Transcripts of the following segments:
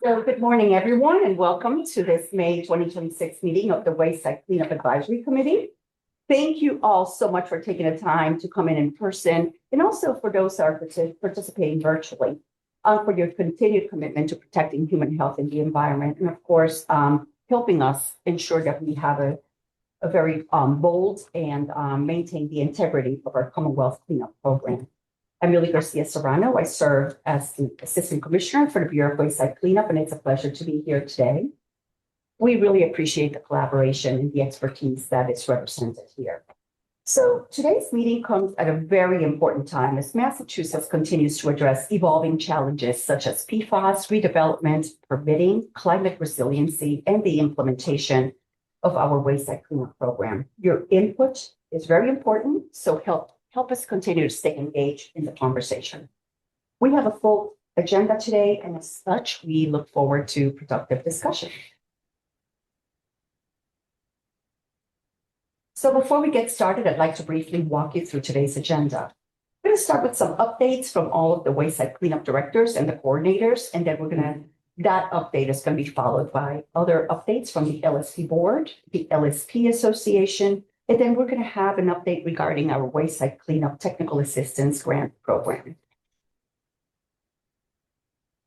So good morning, everyone, and welcome to this May 2026 meeting of the Wayside Cleanup Advisory Committee. Thank you all so much for taking the time to come in person, and also for those that are participating virtually, for your continued commitment to protecting human health and the environment, and of course, helping us ensure that we have a very bold and maintain the integrity of our Commonwealth Cleanup Program. I'm Yuli Garcia Serrano. I serve as the Assistant Commissioner for the Bureau of Wayside Cleanup, and it's a pleasure to be here today. We really appreciate the collaboration and the expertise that is represented here. So today's meeting comes at a very important time as Massachusetts continues to address evolving challenges such as PFAS, redevelopment, permitting, climate resiliency, and the implementation of our Wayside Cleanup Program. Your input is very important, so help us continue to stay engaged in the conversation. We have a full agenda today, and as such, we look forward to productive discussion. So before we get started, I'd like to briefly walk you through today's agenda. We're going to start with some updates from all of the Wayside Cleanup directors and the coordinators, and then that update is going to be followed by other updates from the LSP board, the LSP Association, and then we're going to have an update regarding our Wayside Cleanup Technical Assistance Grant Program.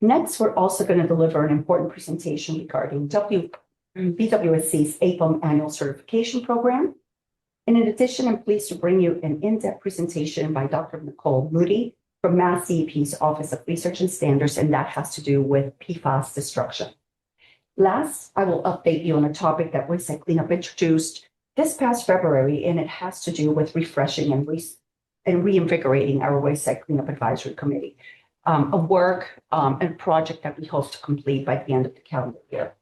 Next, we're also going to deliver an important presentation regarding BWSC's APUM Annual Certification Program. And in addition, I'm pleased to bring you an in-depth presentation by Dr. Nicole Moody from MassDEP's Office of Research and Standards, and that has to do with PFAS destruction. Last, I will update you on a topic that Wayside Cleanup introduced this past February, and it has to do with refreshing and reinvigorating our Wayside Cleanup Advisory Committee, a work and project that we hope to complete by the end of the calendar year.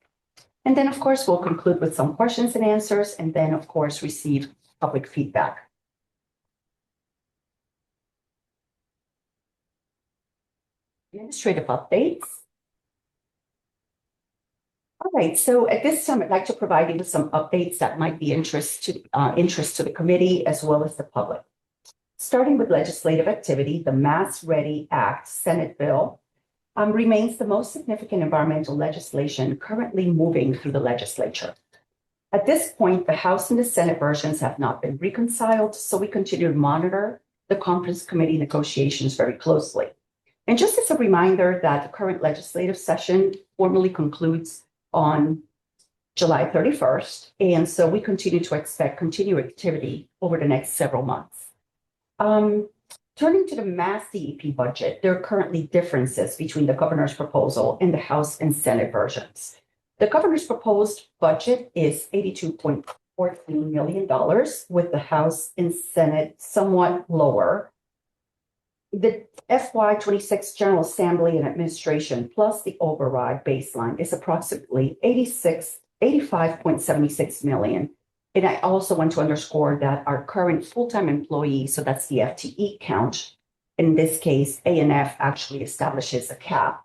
And then, of course, we'll conclude with some questions and answers, and then, of course, receive public feedback. Administrative updates. All right, so at this time, I'd like to provide you with some updates that might be interest to the committee as well as the public. Starting with legislative activity, the MassREDI Act Senate bill remains the most significant environmental legislation currently moving through the legislature. At this point, the House and the Senate versions have not been reconciled, so we continue to monitor the conference committee negotiations very closely. And just as a reminder that the current legislative session formally concludes on July 31st, and so we continue to expect continued activity over the next several months. Turning to the MassDEP budget, there are currently differences between the governor's proposal and the House and Senate versions. The governor's proposed budget is $82.14 million, with the House and Senate somewhat lower. The FY26 General Assembly and Administration plus the override baseline is approximately $85.76 million. And I also want to underscore that our current full-time employees, so that's the FTE count, in this case, ANF actually establishes a cap,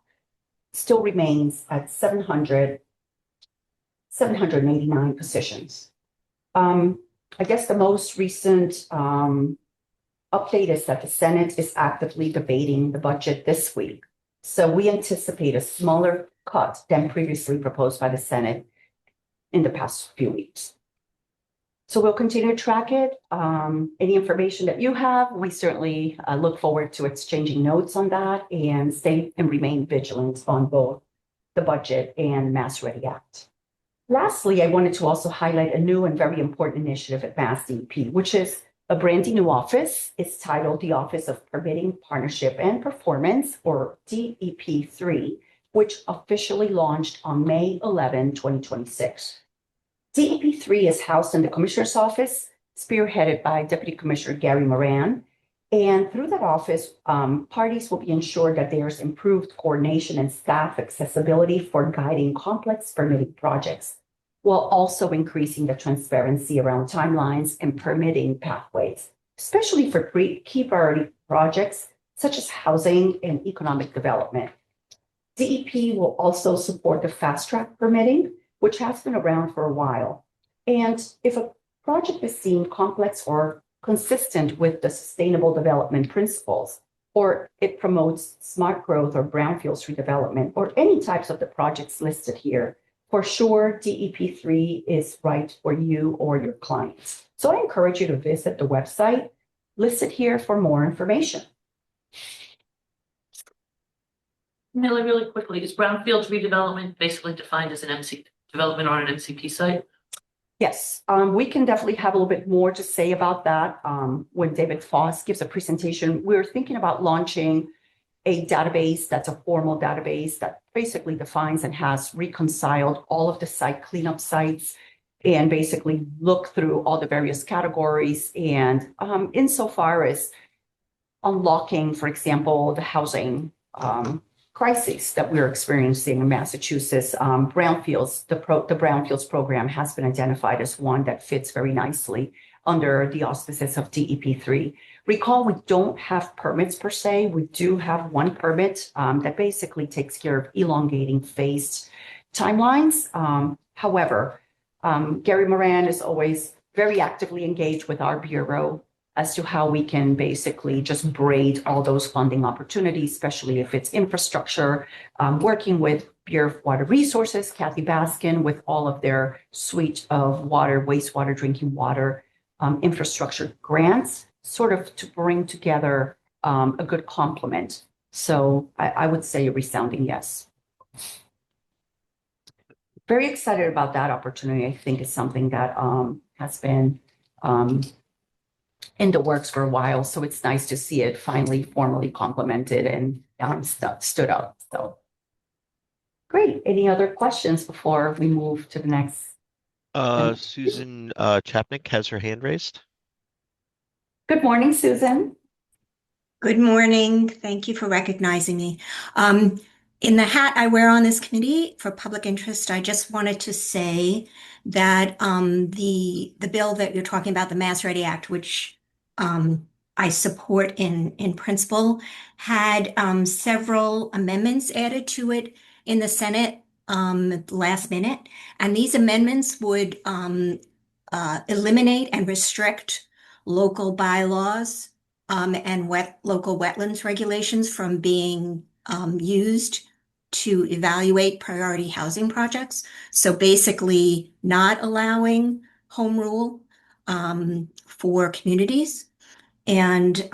still remains at 789 positions. I guess the most recent update is that the Senate is actively debating the budget this week. So we anticipate a smaller cut than previously proposed by the Senate in the past few weeks. So we'll continue to track it. Any information that you have, we certainly look forward to exchanging notes on that and stay and remain vigilant on both the budget and MassREDI Act. Lastly, I wanted to also highlight a new and very important initiative at MassDEP, which is a brand new office. It's titled the Office of Permitting, Partnership, and Performance, or DEP3, which officially launched on May 11, 2026. DEP3 is housed in the Commissioner's Office, spearheaded by Deputy Commissioner Gary Moran. And through that office, parties will be ensured that there's improved coordination and staff accessibility for guiding complex permitting projects, while also increasing the transparency around timelines and permitting pathways, especially for key priority projects such as housing and economic development. DEP will also support the fast-track permitting, which has been around for a while. And if a project is deemed complex or consistent with the Sustainable Development Principles, or it promotes smart growth or brownfields redevelopment, or any types of the projects listed here, for sure, DEP3 is right for you or your clients. So I encourage you to visit the website listed here for more information. Millie, really quickly, is brownfields redevelopment basically defined as an MC development on an MCP site? Yes, we can definitely have a little bit more to say about that when David Foss gives a presentation. We're thinking about launching a database that's a formal database that basically defines and has reconciled all of the site cleanup sites and basically look through all the various categories. And insofar as unlocking, for example, the housing crisis that we're experiencing in Massachusetts, brownfields, the brownfields program has been identified as one that fits very nicely under the auspices of DEP3. Recall, we don't have permits per se. We do have one permit that basically takes care of elongating phased timelines. However, Gary Moran is always very actively engaged with our bureau as to how we can basically just braid all those funding opportunities, especially if it's infrastructure, working with Bureau of Water Resources, Kathy Baskin, with all of their suite of water, wastewater, drinking water, infrastructure grants, sort of to bring together a good complement. So I would say a resounding yes. Very excited about that opportunity. I think it's something that has been in the works for a while. So it's nice to see it finally formally complemented and stood up. So great. Any other questions before we move to the next? Susan Chapnick has her hand raised. Good morning, Susan. Good morning. Thank you for recognizing me. In the hat I wear on this committee for public interest, I just wanted to say that the bill that you're talking about, the MassREP Act, which I support in principle, had several amendments added to it in the Senate last minute. And these amendments would eliminate and restrict local bylaws and local wetlands regulations from being used to evaluate priority housing projects. So basically not allowing home rule for communities and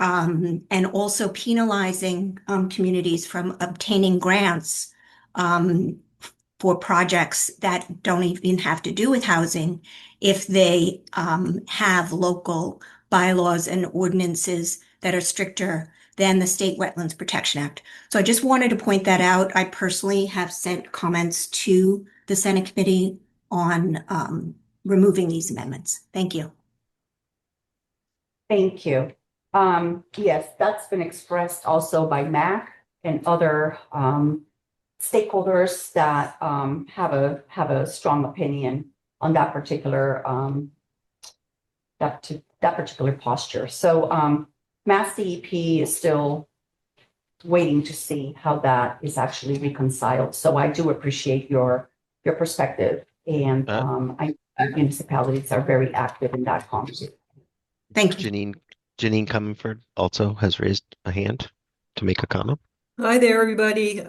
also penalizing communities from obtaining grants for projects that don't even have to do with housing if they have local bylaws and ordinances that are stricter than the State Wetlands Protection Act. So I just wanted to point that out. I personally have sent comments to the Senate committee on removing these amendments. Thank you. Thank you. Yes, that's been expressed also by MAC and other stakeholders that have a strong opinion on that particular that particular posture. So MassDEP is still waiting to see how that is actually reconciled. So I do appreciate your perspective, and I think municipalities are very active in that conversation. Thank you. Janine Comerford also has raised a hand to make a comment. Hi there, everybody.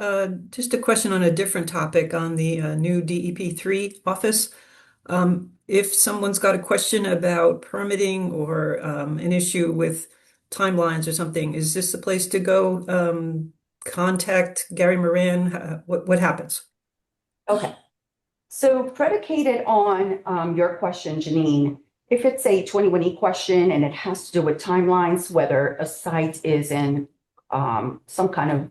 Just a question on a different topic on the new DEP3 office. If someone's got a question about permitting or an issue with timelines or something, is this the place to go contact Gary Moran? What happens? Okay. So predicated on your question, Janine, if it's a 21E question and it has to do with timelines, whether a site is in some kind of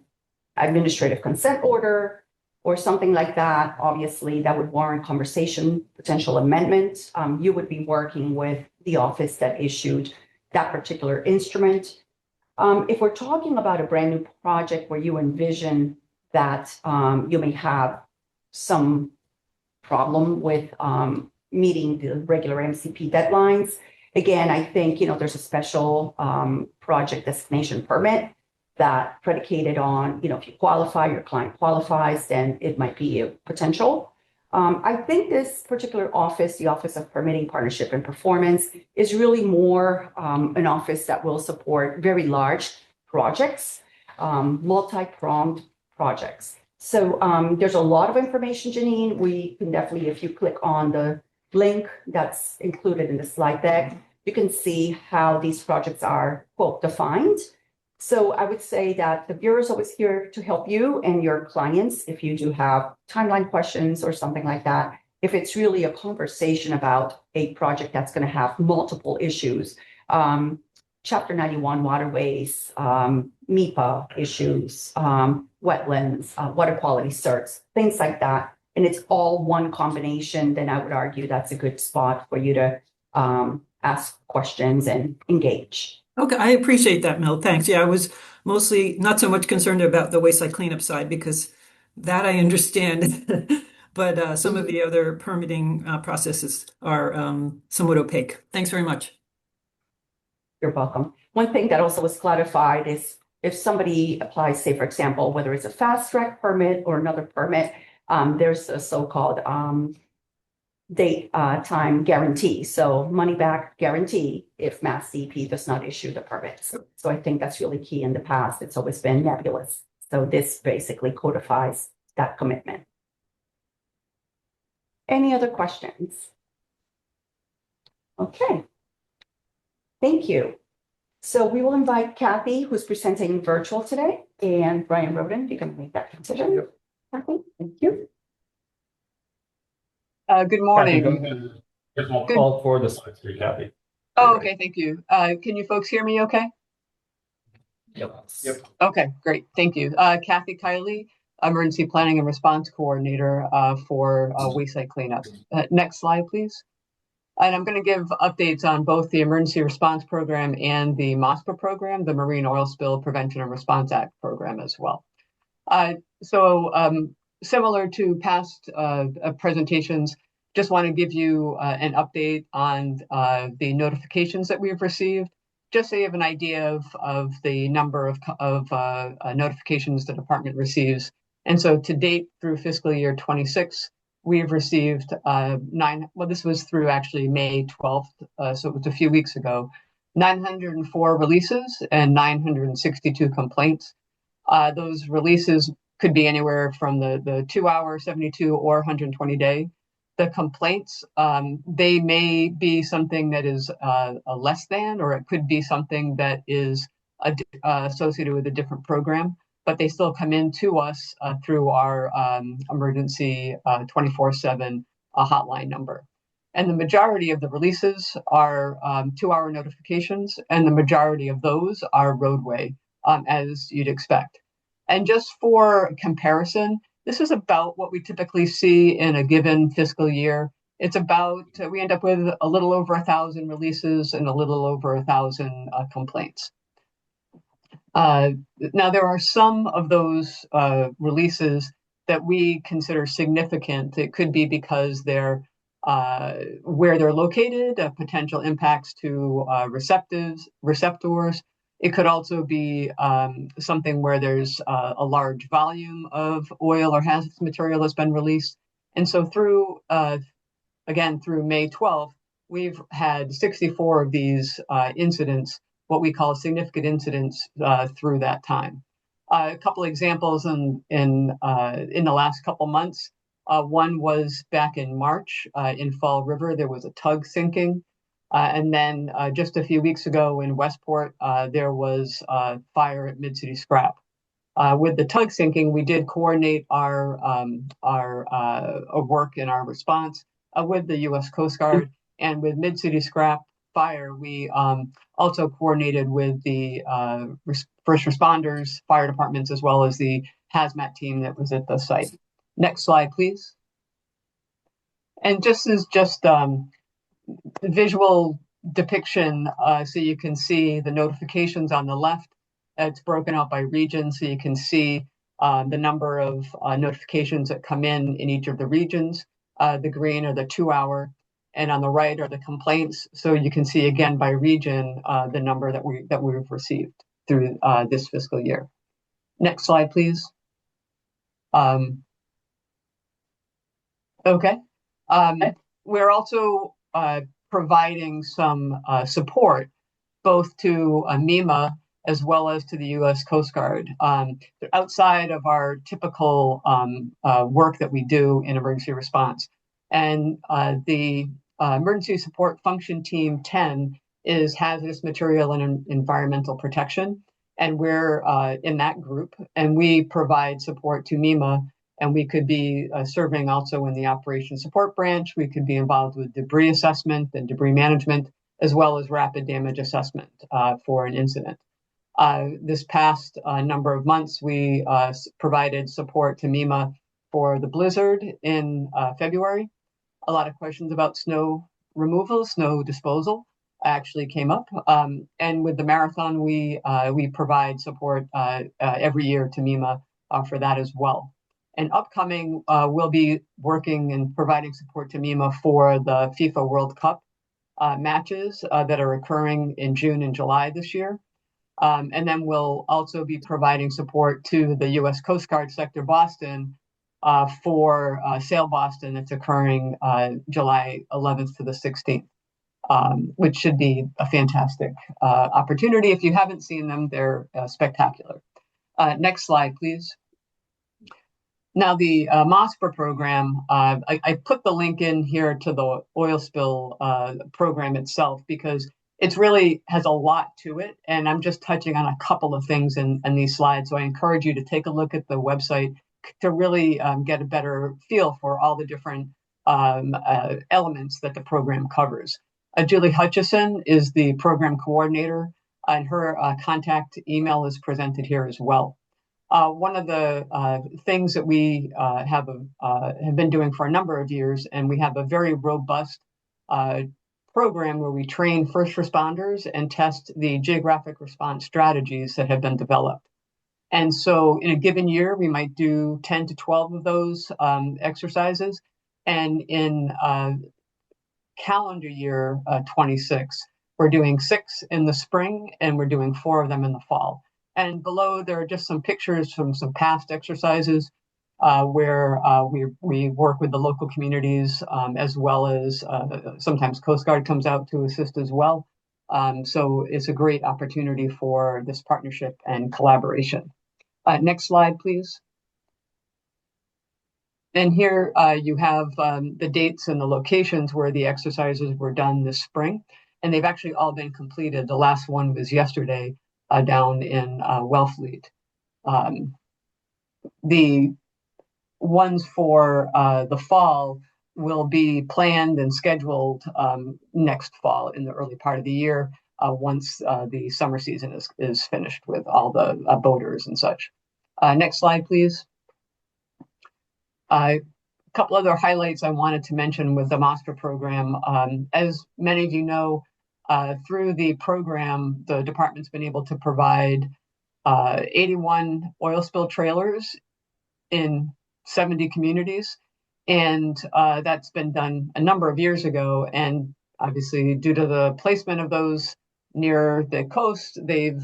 administrative consent order or something like that, obviously that would warrant conversation, potential amendment. You would be working with the office that issued that particular instrument. If we're talking about a brand new project where you envision that you may have some problem with meeting the regular MCP deadlines, again, I think, there's a special project designation permit that predicated on, if you qualify, your client qualifies, then it might be a potential. I think this particular office, the Office of Permitting, Partnership, and Performance, is really more an office that will support very large projects. multi-pronged projects. So there's a lot of information, Janine. We can definitely, if you click on the link that's included in the slide deck, you can see how these projects are, quote, defined. So I would say that the Bureau is always here to help you and your clients if you do have timeline questions or something like that. If it's really a conversation about a project that's going to have multiple issues, Chapter 91 waterways, MIPA issues, wetlands, water quality certs, things like that, and it's all one combination, then I would argue that's a good spot for you to ask questions and engage. Okay, I appreciate that, Mel. Thanks. Yeah, I was mostly not so much concerned about the wayside cleanup side because that I understand. But some of the other permitting processes are somewhat opaque. Thanks very much. You're welcome. One thing that also was clarified is if somebody applies, say, for example, whether it's a fast track permit or another permit, there's a so-called date time guarantee. So money back guarantee if MassDEP does not issue the permits. So I think that's really key. In the past, it's always been nebulous. So this basically codifies that commitment. Any other questions? Okay. Thank you. So we will invite Kathy, who's presenting virtual today, and Brian Roden, you can make that decision. Yep. Kathy, thank you. Good morning. Kathy, go ahead. Just we'll Good. call for the slides for you, Kathy. Oh, okay, thank you. Can you folks hear me okay? Yep. Okay, great, thank you. Kathy Kiley, Emergency Planning and Response Coordinator for Wayside Cleanup. Next slide, please. And I'm going to give updates on both the Emergency Response Program and the MASPA program, the Marine Oil Spill Prevention and Response Act program as well. Similar to past presentations, just want to give you an update on the notifications that we've received, just so you have an idea of the number of notifications the department receives. And so to date, through fiscal year 26, we've received this was through actually May 12th, so it was a few weeks ago, 904 releases and 962 complaints. Those releases could be anywhere from the 2-hour, 72, or 120 day. The complaints, they may be something that is a less than, or it could be something that is associated with a different program, but they still come in to us through our emergency 24/7 hotline number. And the majority of the releases are 2-hour notifications, and the majority of those are roadway, as you'd expect. And just for comparison, this is about what we typically see in a given fiscal year. It's about, we end up with a little over 1,000 releases and a little over 1,000 complaints. Now, there are some of those releases that we consider significant. It could be because they're where they're located, potential impacts to receptors. It could also be something where there's a large volume of oil or hazardous material that's been released. And so through May 12th, we've had 64 of these incidents, what we call significant incidents, through that time. A couple examples in the last couple months. One was back in March in Fall River. There was a tug sinking. And then just a few weeks ago in Westport, there was a fire at Mid-City Scrap. With the tug sinking, we did coordinate our work and our response with the U.S. Coast Guard. And with Mid-City Scrap fire, we also coordinated with the first responders, fire departments, as well as the hazmat team that was at the site. Next slide, please. And this is just visual depiction, so you can see the notifications on the left. It's broken out by region, so you can see the number of notifications that come in each of the regions. The green are the 2-hour, and on the right are the complaints. So you can see again by region the number that we've received through this fiscal year. Next slide, please. Okay. We're also providing some support both to MEMA as well as to the U.S. Coast Guard. Outside of our typical work that we do in emergency response. And the Emergency Support Function Team 10 is hazardous material and environmental protection. And we're in that group, and we provide support to MEMA, and we could be serving also in the Operations Support Branch. We could be involved with debris assessment and debris management, as well as rapid damage assessment for an incident. This past number of months, we provided support to MEMA for the blizzard in February. A lot of questions about snow removal, snow disposal actually came up. And with the marathon, we provide support every year to MEMA for that as well. And upcoming, we'll be working and providing support to MEMA for the FIFA World Cup matches that are occurring in June and July this year. And then we'll also be providing support to the U.S. Coast Guard Sector Boston for Sail Boston that's occurring July 11th to the 16th, which should be a fantastic opportunity. If you haven't seen them, they're spectacular. Next slide, please. Now, the MassDEP program, I put the link in here to the oil spill program itself because it really has a lot to it. And I'm just touching on a couple of things in these slides. So I encourage you to take a look at the website to really get a better feel for all the different elements that the program covers. Julie Hutchison is the program coordinator, and her contact email is presented here as well. One of the things that we have been doing for a number of years, and we have a very robust program where we train first responders and test the geographic response strategies that have been developed. And so in a given year, we might do 10 to 12 of those exercises. And in calendar year 26, we're doing 6 in the spring, and we're doing 4 of them in the fall. And below, there are just some pictures from some past exercises where we work with the local communities, as well as sometimes Coast Guard comes out to assist as well. So it's a great opportunity for this partnership and collaboration. Next slide, please. And here you have the dates and the locations where the exercises were done this spring, and they've actually all been completed. The last one was yesterday down in Wellfleet. The ones for the fall will be planned and scheduled next fall in the early part of the year once the summer season is finished with all the boaters and such. Next slide, please. A couple other highlights I wanted to mention with the MassDEP program. As many of you know, through the program, the department's been able to provide 81 oil spill trailers in 70 communities. And that's been done a number of years ago. And obviously, due to the placement of those near the coast, they've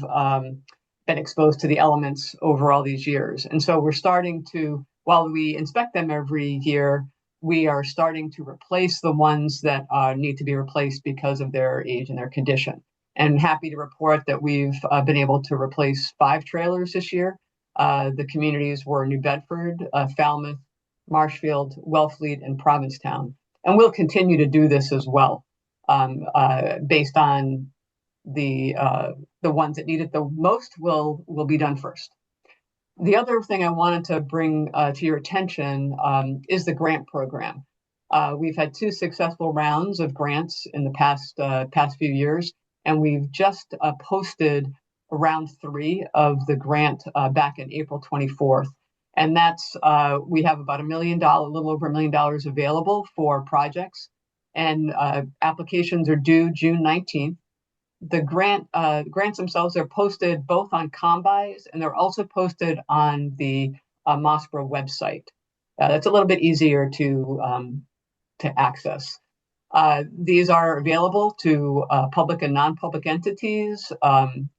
been exposed to the elements over all these years. And so we're starting to, while we inspect them every year, we are starting to replace the ones that need to be replaced because of their age and their condition. And happy to report that we've been able to replace 5 trailers this year. The communities were New Bedford, Falmouth, Marshfield, Wellfleet, and Provincetown. And we'll continue to do this as well, based on the ones that need it the most will be done first. The other thing I wanted to bring to your attention is the grant program. We've had 2 successful rounds of grants in the past few years, and we've just posted round 3 of the grant back in April 24th. And that's, we have about a little over $1 million available for projects, and applications are due June 19th. The grants themselves are posted both on Combis, and they're also posted on the MassDEP website. That's a little bit easier to access. These are available to public and non-public entities,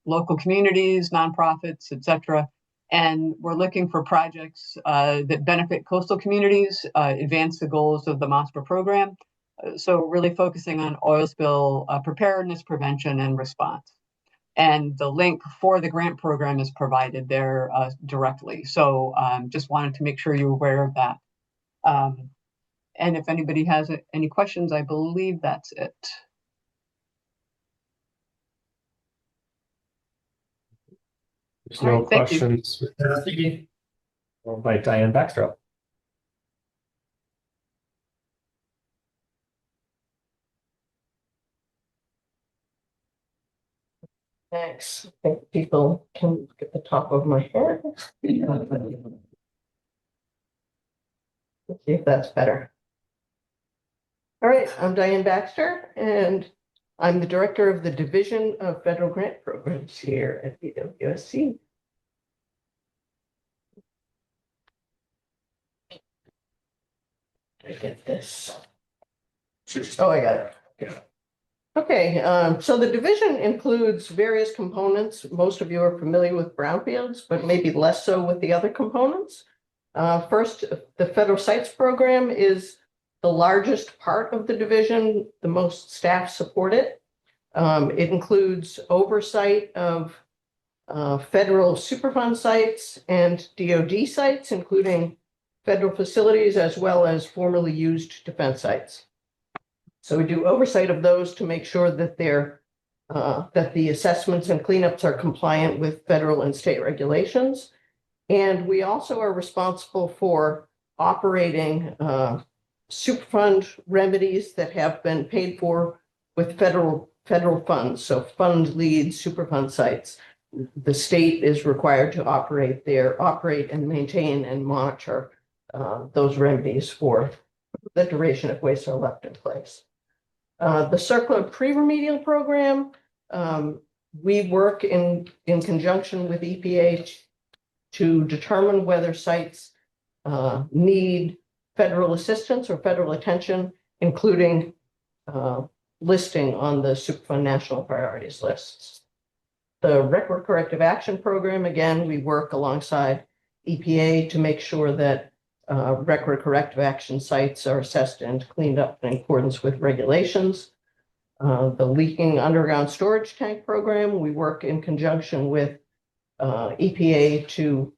local communities, nonprofits, etc. And we're looking for projects that benefit coastal communities, advance the goals of the MassDEP program. So really focusing on oil spill preparedness, prevention, and response. And the link for the grant program is provided there directly. So just wanted to make sure you're aware of that. And if anybody has any questions, I believe that's it. There's All no right, thank you. questions. We'll invite Diane Baxter up. Thanks. I think people can get the top of my head. Let's see if that's better. All right, I'm Diane Baxter, and I'm the director of the Division of Federal Grant Programs here at BWSC. I get this. Oh, I got it. Okay, so the division includes various components. Most of you are familiar with brownfields, but maybe less so with the other components. First, the federal sites program is the largest part of the division. The most staff support it. It includes oversight of federal Superfund sites and DoD sites, including federal facilities as well as formerly used defense sites. So we do oversight of those to make sure that that the assessments and cleanups are compliant with federal and state regulations. And we also are responsible for operating Superfund remedies that have been paid for with federal funds. So fund lead Superfund sites. The state is required to operate and maintain and monitor those remedies for the duration of waste are left in place. The circular pre-remedial program, we work in conjunction with EPA to determine whether sites need federal assistance or federal attention, including listing on the Superfund national priorities lists. The record corrective action program, again, we work alongside EPA to make sure that record corrective action sites are assessed and cleaned up in accordance with regulations. The leaking underground storage tank program, we work in conjunction with EPA to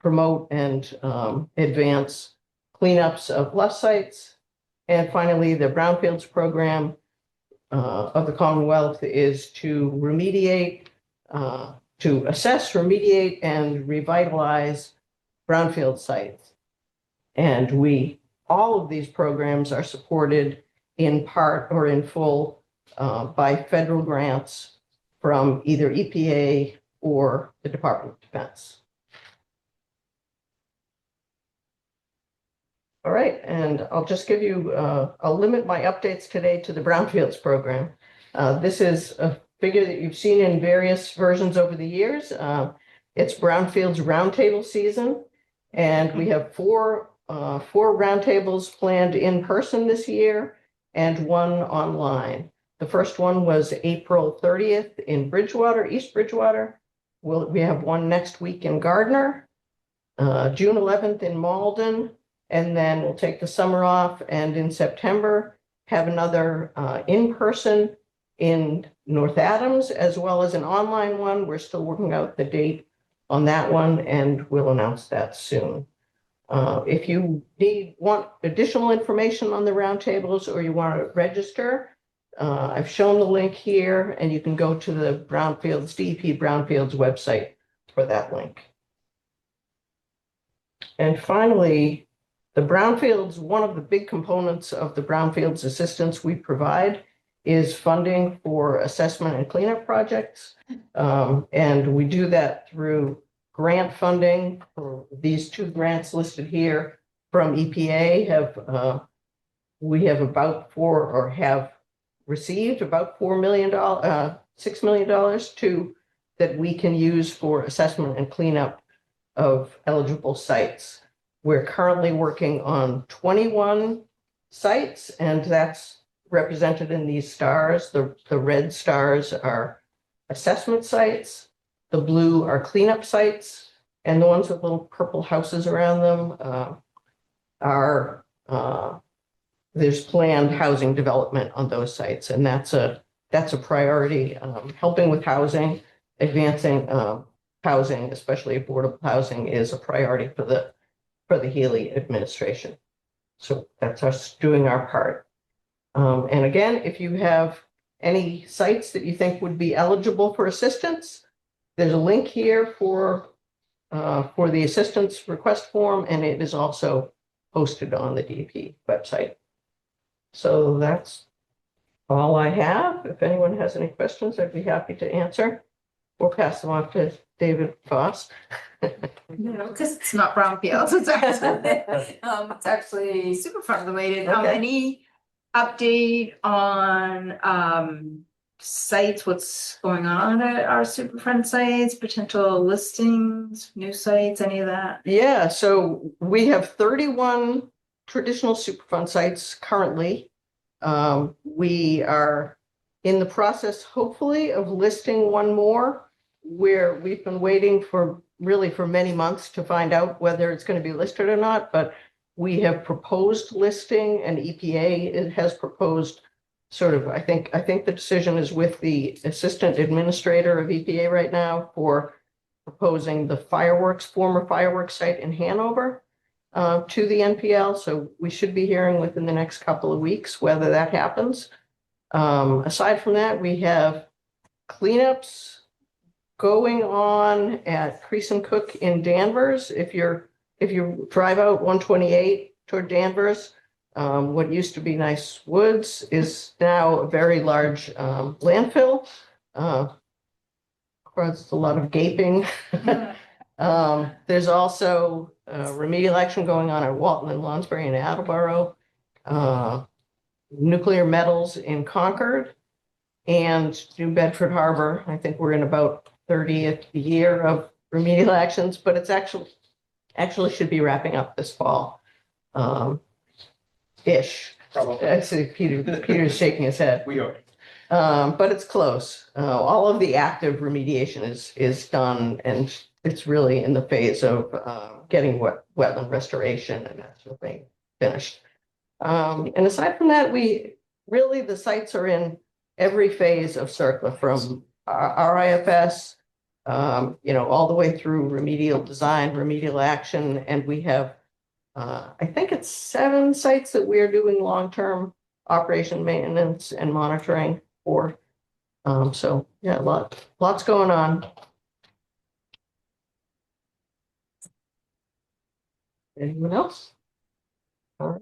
promote and advance cleanups of lost sites. And finally, the brownfields program of the Commonwealth is to remediate, to assess, remediate, and revitalize brownfield sites. And all of these programs are supported in part or in full by federal grants from either EPA or the Department of Defense. All right, and I'll just give you, I'll limit my updates today to the brownfields program. This is a figure that you've seen in various versions over the years. It's brownfields roundtable season, and we have four roundtables planned in person this year and one online. The first one was April 30th in Bridgewater, East Bridgewater. We have one next week in Gardner, June 11th in Malden, and then we'll take the summer off, and in September have another in-person in North Adams, as well as an online one. We're still working out the date on that one, and we'll announce that soon. If you want additional information on the roundtables or you want to register, I've shown the link here, and you can go to the DEP Brownfields website for that link. And finally, the brownfields, one of the big components of the brownfields assistance we provide is funding for assessment and cleanup projects. And we do that through grant funding. For these two grants listed here from EPA we have about have received about $6 million that we can use for assessment and cleanup of eligible sites. We're currently working on 21 sites, and that's represented in these stars. The red stars are assessment sites, the blue are cleanup sites, and the ones with little purple houses around them are there's planned housing development on those sites, and that's a priority. Helping with housing advancing housing, especially affordable housing, is a priority for the Healy administration. So that's us doing our part. And again, if you have any sites that you think would be eligible for assistance, there's a link here for the assistance request form, and it is also posted on the DEP website. So that's all I have. If anyone has any questions, I'd be happy to answer or pass them on to David Foss. No, because it's not brownfields, it's actually Superfund related. Okay. Any update on sites, what's going on at our Superfund sites, potential listings, new sites, any of that? Yeah, so we have 31 traditional Superfund sites currently. We are in the process, hopefully, of listing one more, where we've been waiting for many months to find out whether it's going to be listed or not, but we have proposed listing, and EPA has proposed I think the decision is with the assistant administrator of EPA right now for proposing the former fireworks site in Hanover to the NPL. So we should be hearing within the next couple of weeks whether that happens. Aside from that, we have cleanups going on at Crease and Cook in Danvers. If you drive out 128 toward Danvers, what used to be nice woods is now a very large landfill. There's a lot of gaping. There's also remedial action going on at Walton and Lonsbury and Attleboro, nuclear metals in Concord, and New Bedford Harbor. I think we're in about 30th year of remedial actions, but it's actually should be wrapping up this fall. Ish. I see Peter's shaking his head. We are. But it's close. All of the active remediation is done, and it's really in the phase of getting wetland restoration and that sort of thing finished. And aside from that, the sites are in every phase of CERCLA, from RIFS, all the way through remedial design, remedial action, and we have I think it's 7 sites that we're doing long-term operation maintenance and monitoring for. So yeah, lots going on. Anyone else? All right.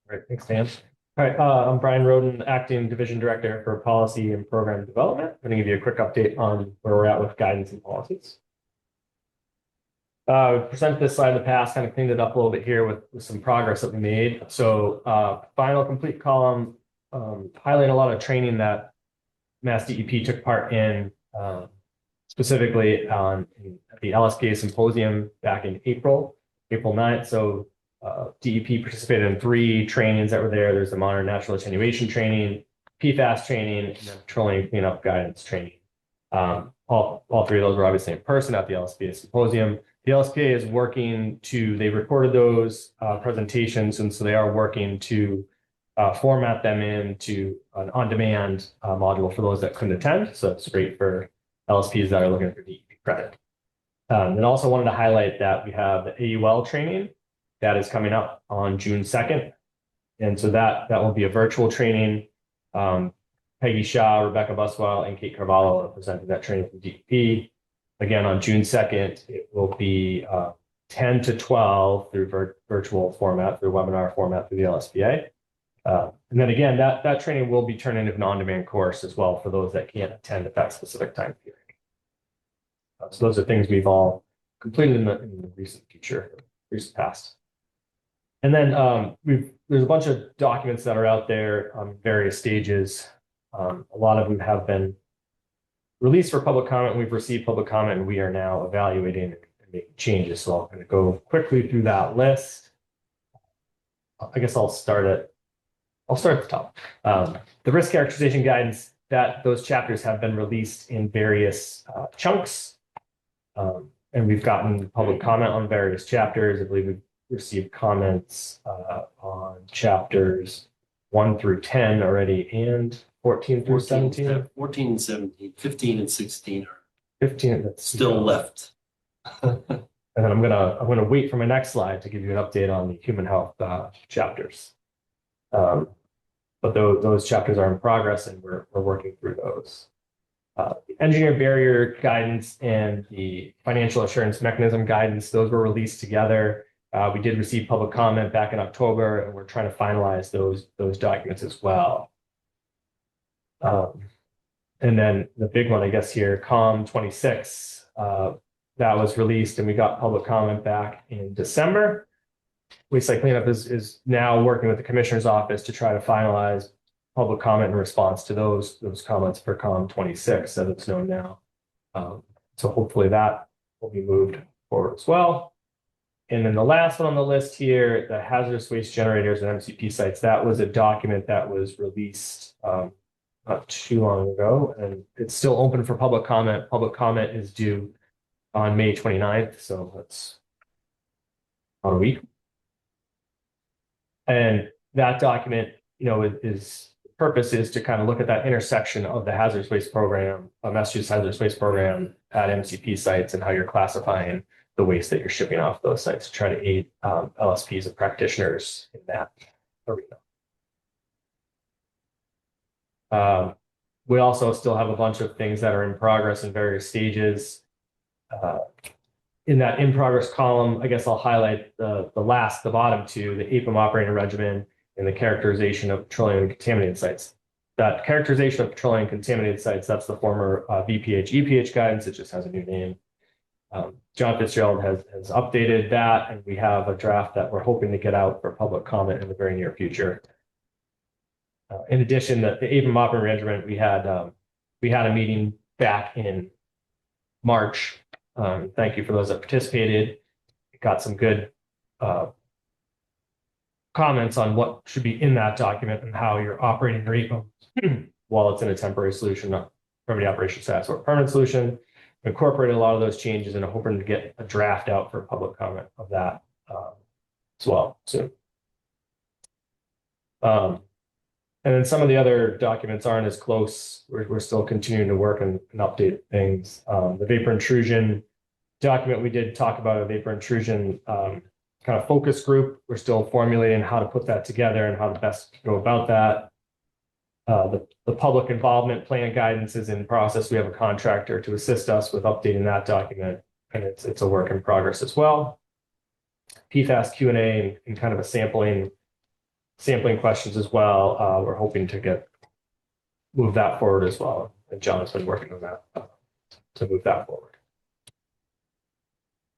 All right, thanks, Dan. All right, I'm Brian Roden, Acting Division Director for Policy and Program Development. I'm going to give you a quick update on where we're at with guidance and policies. We've presented this slide in the past, kind of cleaned it up a little bit here with some progress that we made. So final complete column, highlighting a lot of training that MassDEP took part in, specifically at the LSPA symposium back in April 9th. So DEP participated in 3 trainings that were there. There's the modern natural attenuation training, PFAS training, and then petroleum cleanup guidance training. All 3 of those were obviously in person at the LSPA symposium. The LSPA is working they recorded those presentations, and so they are working to format them into an on-demand module for those that couldn't attend. So it's great for LSPs that are looking for DEP credit. And also wanted to highlight that we have the AUL training that is coming up on June 2nd. And so that will be a virtual training. Peggy Shaw, Rebecca Buswell, and Kate Carvalho are presenting that training from DEP. Again, on June 2nd, it will be 10 to 12 through virtual format, through webinar format through the LSPA. And then again, that training will be turned into an on-demand course as well for those that can't attend at that specific time period. So those are things we've all completed in the recent past. And then there's a bunch of documents that are out there on various stages. A lot of them have been released for public comment. We've received public comment, and we are now evaluating and making changes. So I'm going to go quickly through that list. I guess I'll start at the top. The risk characterization guidance, those chapters have been released in various chunks. And we've gotten public comment on various chapters. I believe we've received comments on chapters 1 through 10 already, and 14 through 17. 14 and 17, 15 and 16 are 15, that's still left. And then I'm gonna wait for my next slide to give you an update on the human health chapters. But those chapters are in progress, and we're working through those. The engineer barrier guidance and the financial assurance mechanism guidance, those were released together. We did receive public comment back in October, and we're trying to finalize those documents as well. And then the big one, I guess here, COM 26, that was released, and we got public comment back in December. Waste Site Cleanup is now working with the Commissioner's Office to try to finalize public comment in response to those comments for COM 26, as it's known now. So hopefully that will be moved forward as well. And then the last one on the list here, the hazardous waste generators and MCP sites, that was a document that was released not too long ago, and it's still open for public comment. Public comment is due on May 29th, so that's about a week. And that document, is purpose is to kind of look at that intersection of the hazardous waste program, Massachusetts hazardous waste program at MCP sites, and how you're classifying the waste that you're shipping off those sites to try to aid LSPs and practitioners in that arena. We also still have a bunch of things that are in progress in various stages. In that in progress column, I guess I'll highlight the bottom two, the APM operating regimen and the characterization of petroleum contaminated sites. That characterization of petroleum contaminated sites, that's the former VPH EPH guidance. It just has a new name. John Fitzgerald has updated that, and we have a draft that we're hoping to get out for public comment in the very near future. In addition, the APM operating regimen, we had a meeting back in March. Thank you for those that participated. We got some good comments on what should be in that document and how you're operating your APM while it's in a temporary solution, not permanent operation status or permanent solution. We incorporated a lot of those changes and are hoping to get a draft out for public comment of that as well soon. And then some of the other documents aren't as close. We're still continuing to work and update things. The vapor intrusion document, we did talk about a vapor intrusion kind of focus group. We're still formulating how to put that together and how to best go about that. The public involvement plan guidance is in process. We have a contractor to assist us with updating that document, and it's a work in progress as well. PFAS Q&A and kind of a sampling questions as well. We're hoping to move that forward as well. And John has been working on that to move that forward.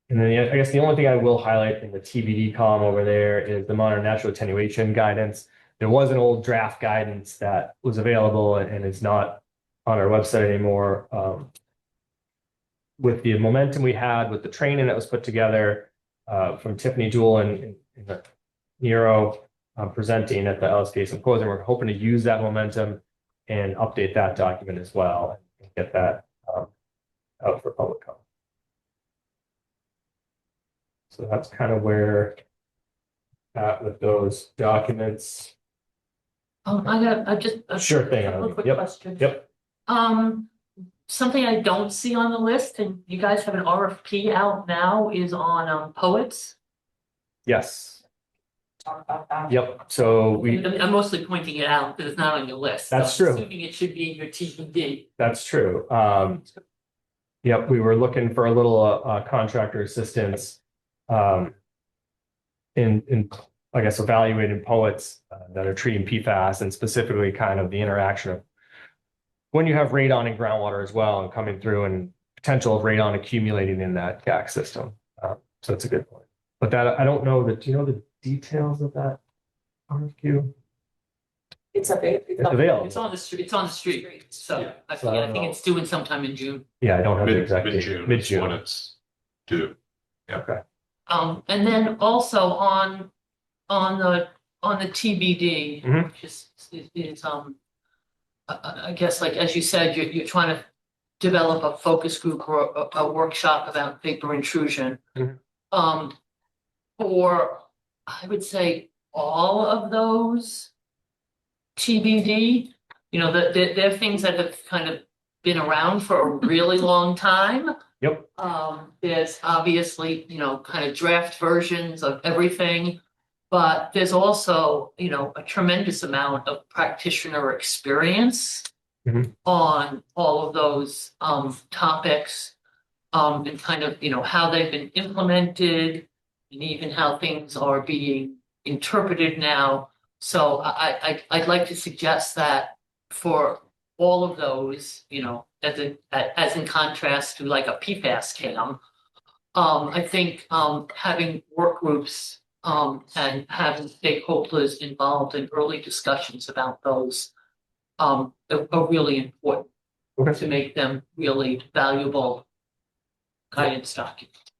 And then I guess the only thing I will highlight in the TBD column over there is the modern natural attenuation guidance. There was an old draft guidance that was available and is not on our website anymore. With the momentum we had with the training that was put together from Tiffany Jewell and Nero, presenting at the LSPA symposium, we're hoping to use that momentum and update that document as well and get that out for public comment. So that's kind of where with those documents. I just Sure thing. a quick Yep. question. Yep. Something I don't see on the list, and you guys have an RFP out now, is on poets. Yes. Talk about that. Yep. So I'm mostly pointing it out because it's not on your list. That's So I'm true. Assuming it should be in your TBD. That's true. Yep. We were looking for a little contractor assistance in I guess evaluating poets that are treating PFAS, and specifically kind of the interaction of when you have radon in groundwater as well and coming through and potential of radon accumulating in that GAC system. So it's a good point. But that I don't know that. Do you know the details of that RFQ? It's available. It's available. It's on the street. It's on the street. So Yeah. I So I don't think know. it's due in sometime in June. Yeah, I don't have the exact date. Mid-June. is Mid-June. when it's due. Okay. And then also on the TBD, Mhm. which is I guess, like, as you said, you're trying to develop a focus group or a workshop about vapor intrusion. Mhm. For, I would say, all of those TBD, you know, they're things that have kind of been around for a really long time. Yep. There's obviously, you know, kind of draft versions of everything, but there's also, you know, a tremendous amount of practitioner experience Mhm. on all of those topics, and kind of, you know, how they've been implemented and even how things are being interpreted now. So I'd like to suggest that for all of those, you know, as in contrast to like a PFAS cam, I think having work groups and having stakeholders involved in early discussions about those are really important Okay. to make them really valuable guidance documents.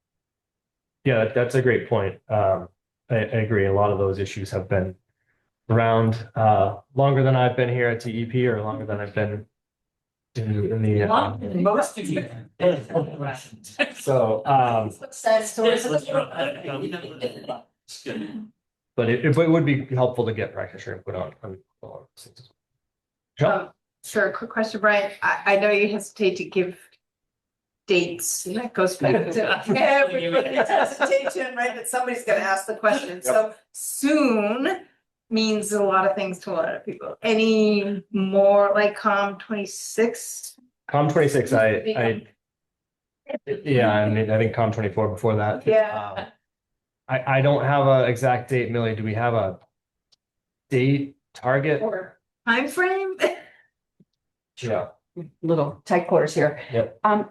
Yeah, that's a great point. I agree. A lot of those issues have been around longer than I've been here at TEP or longer than I've been in the Most of you. so Sad stories. but it would be helpful to get practitioner input on things. Michelle? Sure, quick question, Brian. I know you hesitate to give dates, and that goes back to everybody's hesitation, right? That somebody's gonna ask the question. So soon means a lot of things to a lot of people. Any more like COM26? COM26, I mean, I think COM24 before that. Yeah. I don't have an exact date, Millie. Do we have a date target? Or time frame? Yeah. Little tight quarters here. Yep. The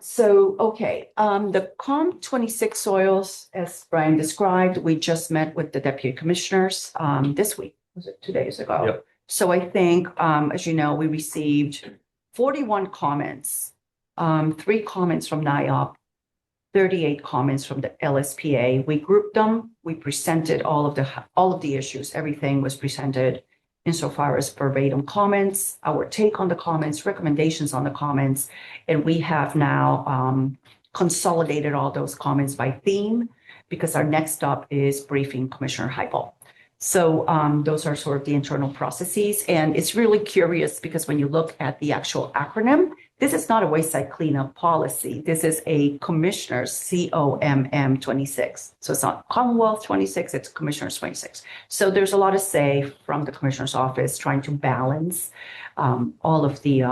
COM26 soils, as Brian described, we just met with the deputy commissioners this week. Was it 2 days ago? Yep. So I think, as you know, we received 41 comments, 3 comments from NIOP, 38 comments from the LSPA. We grouped them. We presented all of the issues. Everything was presented insofar as verbatim comments, our take on the comments, recommendations on the comments, and we have now consolidated all those comments by theme because our next stop is briefing Commissioner Heupel. So those are sort of the internal processes, and it's really curious because when you look at the actual acronym, this is not a wayside cleanup policy. This is a Commissioners COMM 26. So it's not Commonwealth 26, it's Commissioners 26. So there's a lot of say from the Commissioner's office trying to balance all of the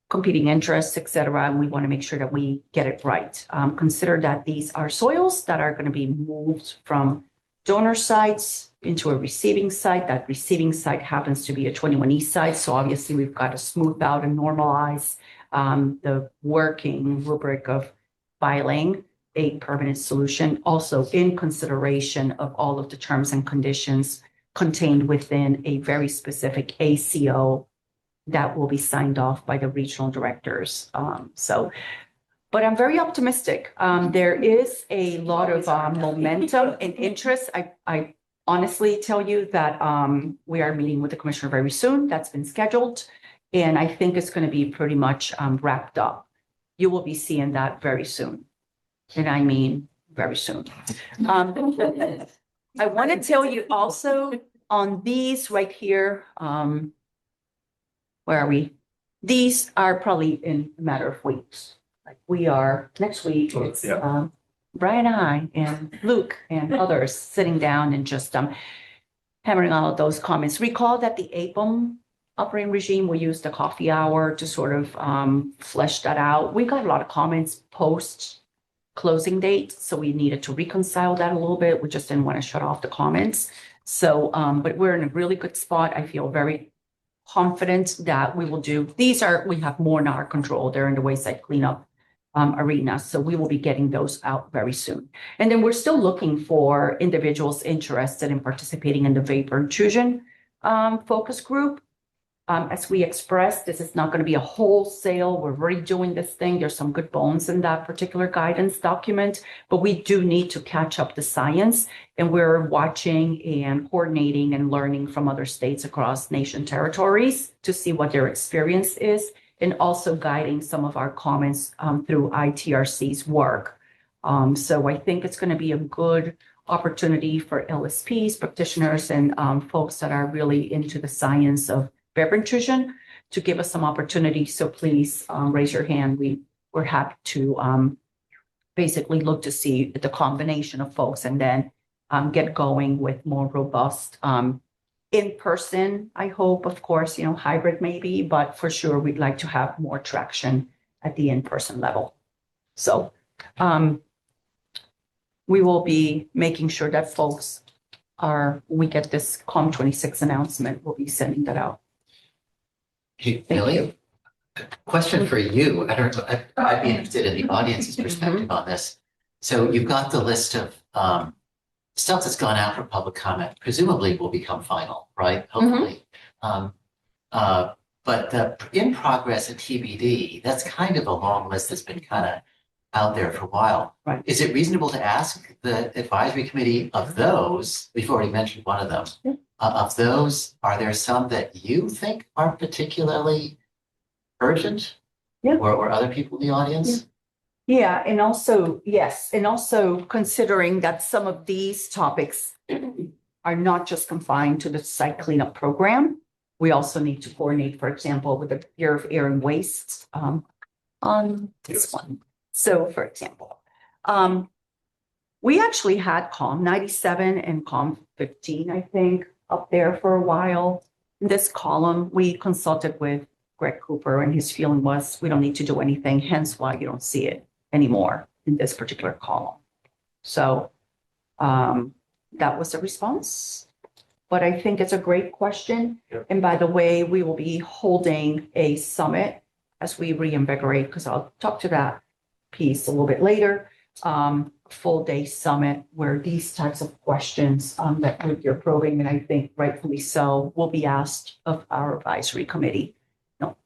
competing interests, et cetera. And we want to make sure that we get it right. Consider that these are soils that are going to be moved from donor sites into a receiving site. That receiving site happens to be a 21E site. So obviously we've got to smooth out and normalize the working rubric of filing a permanent solution, also in consideration of all of the terms and conditions contained within a very specific ACO that will be signed off by the regional directors. But I'm very optimistic. There is a lot of momentum and interest. I honestly tell you that we are meeting with the commissioner very soon. That's been scheduled. And I think it's going to be pretty much wrapped up. You will be seeing that very soon. And I mean, very soon. I want to tell you also on these right here, where are we? These are probably in a matter of weeks. Like we are next week, it's Brian and I and Luke and others sitting down and just hammering all of those comments. Recall that the APM operating regime, we used a coffee hour to sort of flesh that out. We got a lot of comments post closing date, so we needed to reconcile that a little bit. We just didn't want to shut off the comments. So, but we're in a really good spot. I feel very confident that we will do. We have more in our control. They're in the wayside cleanup arena. So we will be getting those out very soon. And then we're still looking for individuals interested in participating in the vapor intrusion focus group. As we expressed, this is not going to be a wholesale. We're already doing this thing. There's some good bones in that particular guidance document, but we do need to catch up the science. And we're watching and coordinating and learning from other states across nation territories to see what their experience is and also guiding some of our comments through ITRC's work. So I think it's going to be a good opportunity for LSPs, practitioners, and folks that are really into the science of beverage nutrition to give us some opportunity. So please raise your hand. We're happy to basically look to see the combination of folks and then get going with more robust in person. I hope, of course, hybrid maybe, but for sure we'd like to have more traction at the in-person level. So we will be making sure that folks when we get this COM26 announcement, we'll be sending that out. Hey, Thank Millie, you. question for you. I don't know, I'd be interested in the audience's perspective on this. So you've got the list of stuff that's gone out for public comment, presumably will become final, right? Hopefully. But the in progress and TBD, that's kind of a long list that's been kind of out there for a while. Right. Is it reasonable to ask the advisory committee of those, we've already mentioned one of them, of those, are there some that you think are particularly urgent? Yeah. Or other people in the audience? Yeah, and also, yes, and also considering that some of these topics are not just confined to the site cleanup program. We also need to coordinate, for example, with the Bureau of Air and Waste on this one. So, for example, we actually had COM97 and COM15, I think, up there for a while. In this column, we consulted with Greg Cooper, and his feeling was we don't need to do anything, hence why you don't see it anymore in this particular column. So that was the response. But I think it's a great question. Yep. And by the way, we will be holding a summit as we reinvigorate, because I'll talk to that piece a little bit later, full day summit where these types of questions that with your probing, and I think rightfully so, will be asked of our advisory committee.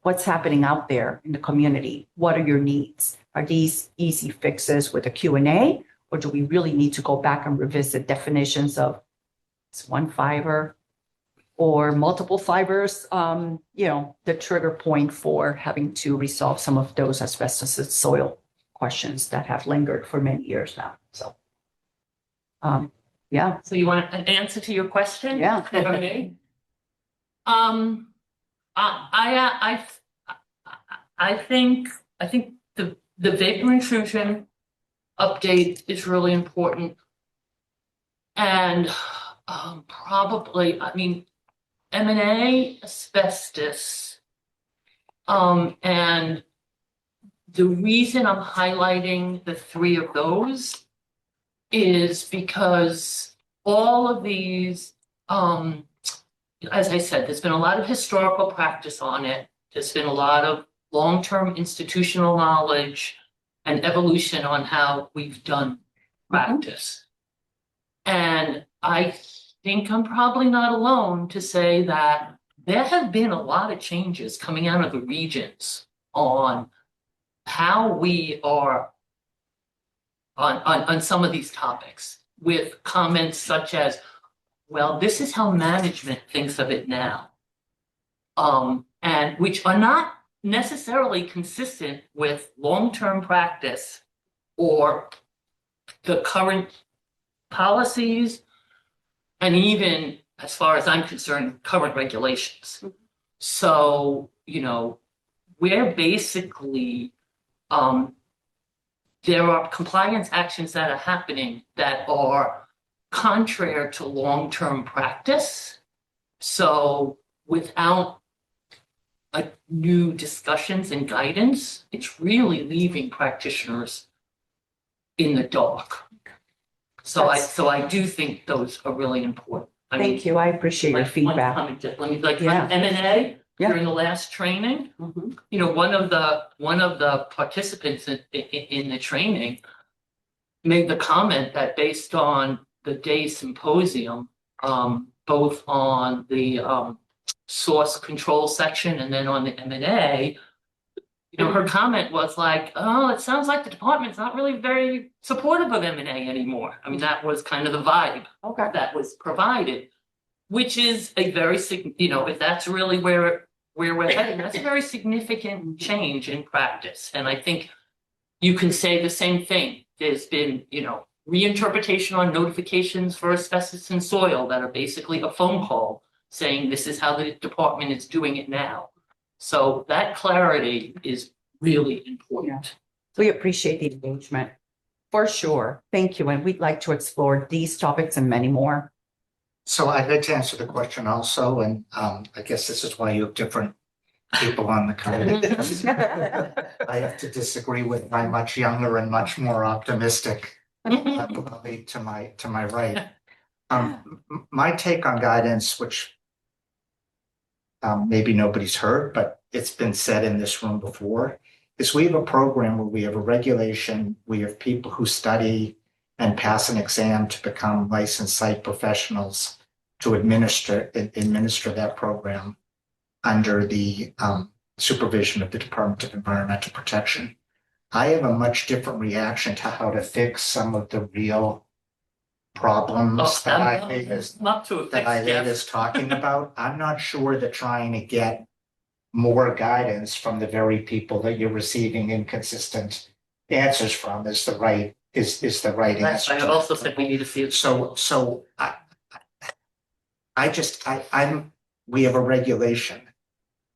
What's happening out there in the community? What are your needs? Are these easy fixes with a Q&A, or do we really need to go back and revisit definitions of it's one fiber or multiple fibers? The trigger point for having to resolve some of those asbestos and soil questions that have lingered for many years now. So, yeah. So you want an answer to your question? Yeah. For me? I think the vapor intrusion update is really important, and probably, M&A, asbestos, and the reason I'm highlighting the three of those is because all of these, as I said, there's been a lot of historical practice on it. There's been a lot of long-term institutional knowledge and evolution on how we've done practice. And I think I'm probably not alone to say that there have been a lot of changes coming out of the regions on how we are on some of these topics, with comments such as, well, this is how management thinks of it now, and which are not necessarily consistent with long-term practice or the current policies, and even, as far as I'm concerned, current regulations. So, we're basically, there are compliance actions that are happening that are contrary to long-term practice. So without new discussions and guidance, it's really leaving practitioners in the dark. So I do think those are really important. Thank you. I appreciate your feedback. M&A during the last training, one of the participants in the training made the comment that based on the day symposium, both on the source control section and then on the M&A, her comment was like, oh, it sounds like the department's not really very supportive of M&A anymore. That was kind of the vibe that was provided, which is a very, if that's really where where we're heading. That's a very significant change in practice. And I think you can say the same thing. There's been, reinterpretation on notifications for asbestos in soil that are basically a phone call saying this is how the department is doing it now. So that clarity is really important. We appreciate the engagement, for sure. Thank you. And we'd like to explore these topics and many more. So I'd like to answer the question also, and I guess this is why you have different people on the committee. I have to disagree with my much younger and much more optimistic colleague to my right. My take on guidance, which maybe nobody's heard, but it's been said in this room before, is we have a program where we have a regulation, we have people who study and pass an exam to become licensed site professionals to administer that program under the supervision of the Department of Environmental Protection. I have a much different reaction to how to fix some of the real problems that Eileen is talking about. I'm not sure that trying to get more guidance from the very people that you're receiving inconsistent answers from is the right answer. I also said we need to see it. So we have a regulation,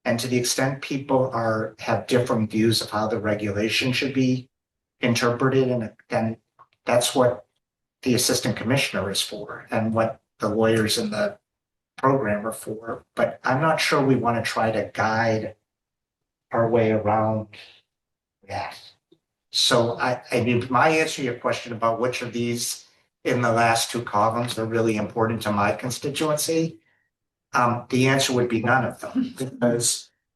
and to the extent people have different views of how the regulation should be interpreted, and then that's what the assistant commissioner is for, and what the lawyers in the program are for. But I'm not sure we want to try to guide our way around that. So I mean, my answer to your question about which of these in the last two columns are really important to my constituency, the answer would be none of them,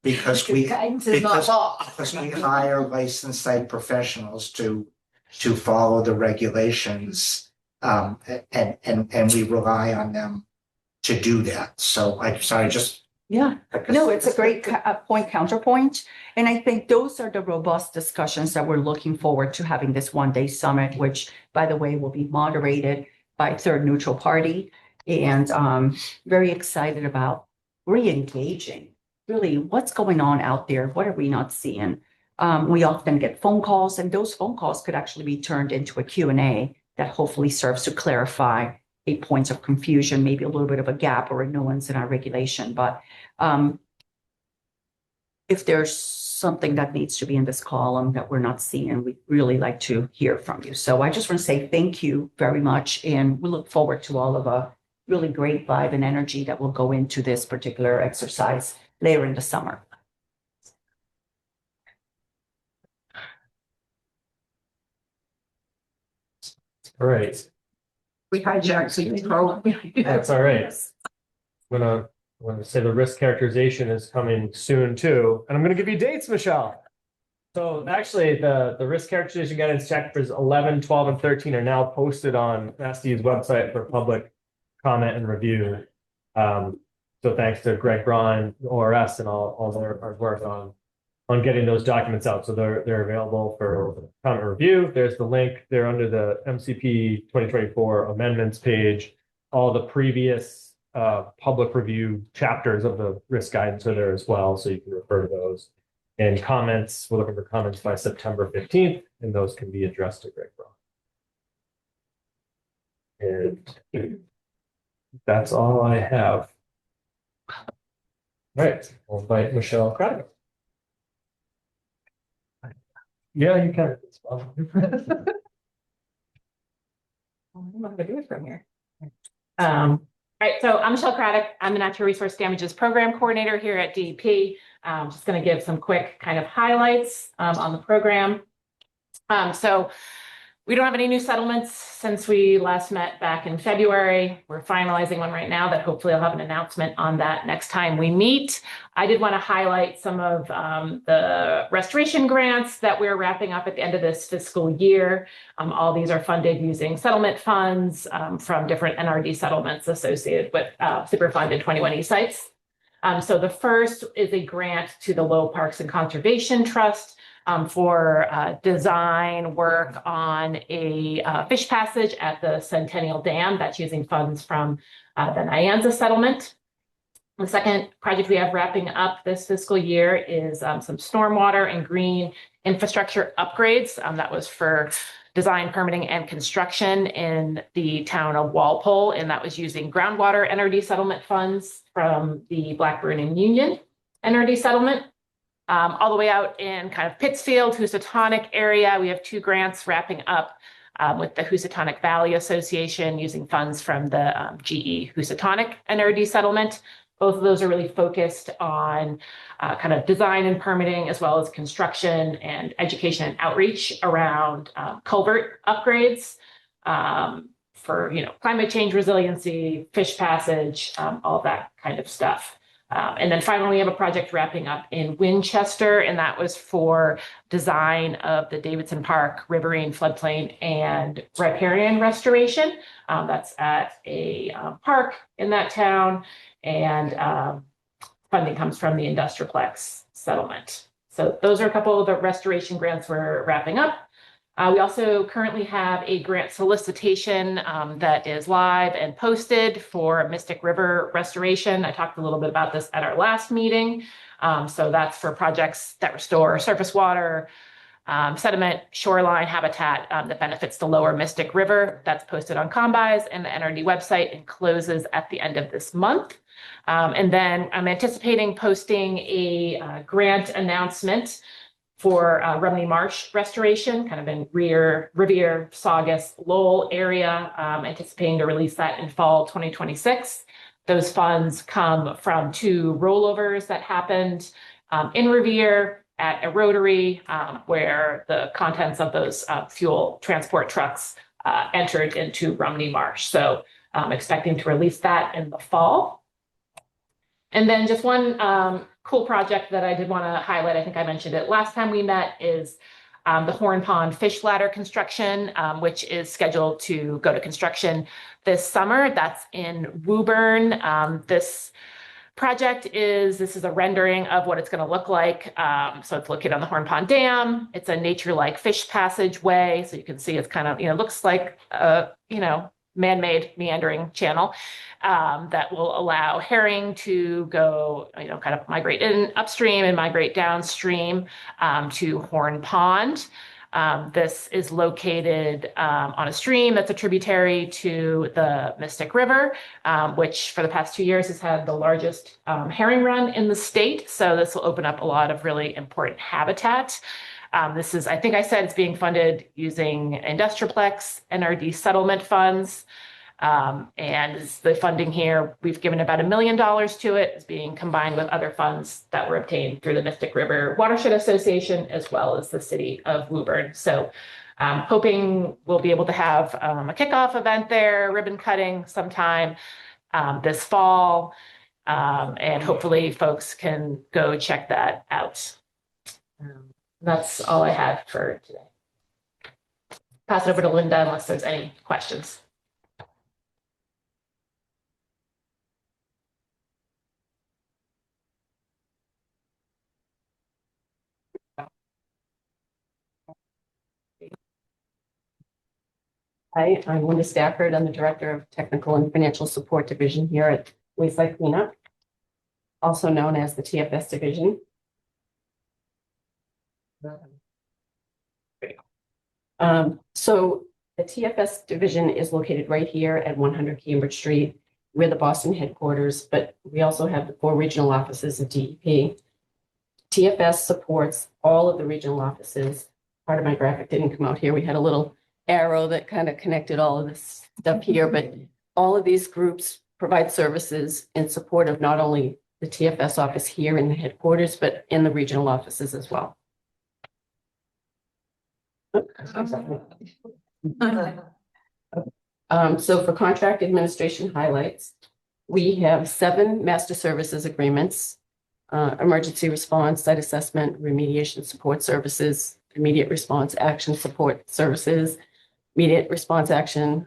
because we hire licensed site professionals to follow the regulations, and we rely on them to do that. So I'm sorry, No, it's a great counterpoint. And I think those are the robust discussions that we're looking forward to having this one-day summit, which, by the way, will be moderated by Third Neutral Party. And very excited about re-engaging, really, what's going on out there? What are we not seeing? We often get phone calls, and those phone calls could actually be turned into a Q&A that hopefully serves to clarify a points of confusion, maybe a little bit of a gap or a nuance in our regulation. But if there's something that needs to be in this column that we're not seeing, we'd really like to hear from you. So I just want to say thank you very much. And we look forward to all of a really great vibe and energy that will go into this particular exercise later in the summer. All right. We hijacked, so you throw. That's all right. I'm gonna say the risk characterization is coming soon too, and I'm gonna give you dates, Michelle. So actually, the risk characterization guidance chapters 11, 12, and 13 are now posted on MassDEP's website for public comment and review. So thanks to Greg Braun, ORS, and all their hard work on getting those documents out. So they're available for comment and review. There's the link. They're under the MCP 2024 amendments page. All the previous public review chapters of the risk guidance are there as well, so you can refer to those. And comments, we're looking for comments by September 15th, and those can be addressed to Greg Braun. And that's all I have. All right, I'll invite Michelle Craddock. Yeah, you can. I don't know how to do it from here. All right, so I'm Michelle Craddock. I'm the Natural Resource Damages Program Coordinator here at DEP. Just going to give some quick kind of highlights on the program. So we don't have any new settlements since we last met back in February. We're finalizing one right now that hopefully I'll have an announcement on that next time we meet. I did want to highlight some of the restoration grants that we're wrapping up at the end of this fiscal year. All these are funded using settlement funds from different NRD settlements associated with Superfund 21E sites. So the first is a grant to the Low Parks and Conservation Trust for design work on a fish passage at the Centennial Dam that's using funds from the Nyanza settlement. The second project we have wrapping up this fiscal year is some stormwater and green infrastructure upgrades. That was for design, permitting, and construction in the town of Walpole, and that was using groundwater NRD settlement funds from the Blackburn and Union NRD settlement. All the way out in kind of Pittsfield, Housatonic area, we have 2 grants wrapping up with the Housatonic Valley Association using funds from the GE Housatonic NRD settlement. Both of those are really focused on kind of design and permitting, as well as construction and education and outreach around culvert upgrades for, climate change resiliency, fish passage, all that kind of stuff. And then finally, we have a project wrapping up in Winchester, and that was for design of the Davidson Park riverine floodplain and riparian restoration. That's at a park in that town, and funding comes from the Industriplex settlement. So those are a couple of the restoration grants we're wrapping up. We also currently have a grant solicitation that is live and posted for Mystic River restoration. I talked a little bit about this at our last meeting. So that's for projects that restore surface water, sediment, shoreline habitat that benefits the lower Mystic River. That's posted on Combis and the NRD website and closes at the end of this month. And then I'm anticipating posting a grant announcement for Rumney Marsh restoration, kind of in Revere, Saugus, Lowell area, anticipating to release that in fall 2026. Those funds come from 2 rollovers that happened in Revere at a rotary where the contents of those fuel transport trucks entered into Rumney Marsh. So I'm expecting to release that in the fall. And then just one cool project that I did want to highlight, I think I mentioned it last time we met, is the Horn Pond Fish Ladder construction, which is scheduled to go to construction this summer. That's in Woburn. This is a rendering of what it's going to look like. So it's located on the Horn Pond Dam. It's a nature-like fish passageway. So you can see it's kind of, looks like a, man-made meandering channel that will allow herring to go, kind of migrate in upstream and migrate downstream to Horn Pond. This is located on a stream that's a tributary to the Mystic River, which for the past 2 years has had the largest herring run in the state. So this will open up a lot of really important habitat. This is, I think I said, it's being funded using Industriplex, NRD settlement funds. And the funding here, we've given about $1 million to it. It's being combined with other funds that were obtained through the Mystic River Watershed Association, as well as the city of Woburn. So I'm hoping we'll be able to have a kickoff event there, ribbon cutting sometime this fall. And hopefully folks can go check that out. That's all I had for today. Pass it over to Linda unless there's any questions. Hi, I'm Linda Stafford. I'm the Director of Technical and Financial Support Division here at Wayside Cleanup, also known as the TFS Division. So the TFS Division is located right here at 100 Cambridge Street. We're the Boston headquarters, but we also have the 4 regional offices of DEP. TFS supports all of the regional offices. Part of my graphic didn't come out here. We had a little arrow that kind of connected all of this stuff here, but all of these groups provide services in support of not only the TFS office here in the headquarters, but in the regional offices as well. So for contract administration highlights, we have 7 master services agreements, emergency response, site assessment, remediation support services, immediate response action support services, immediate response action,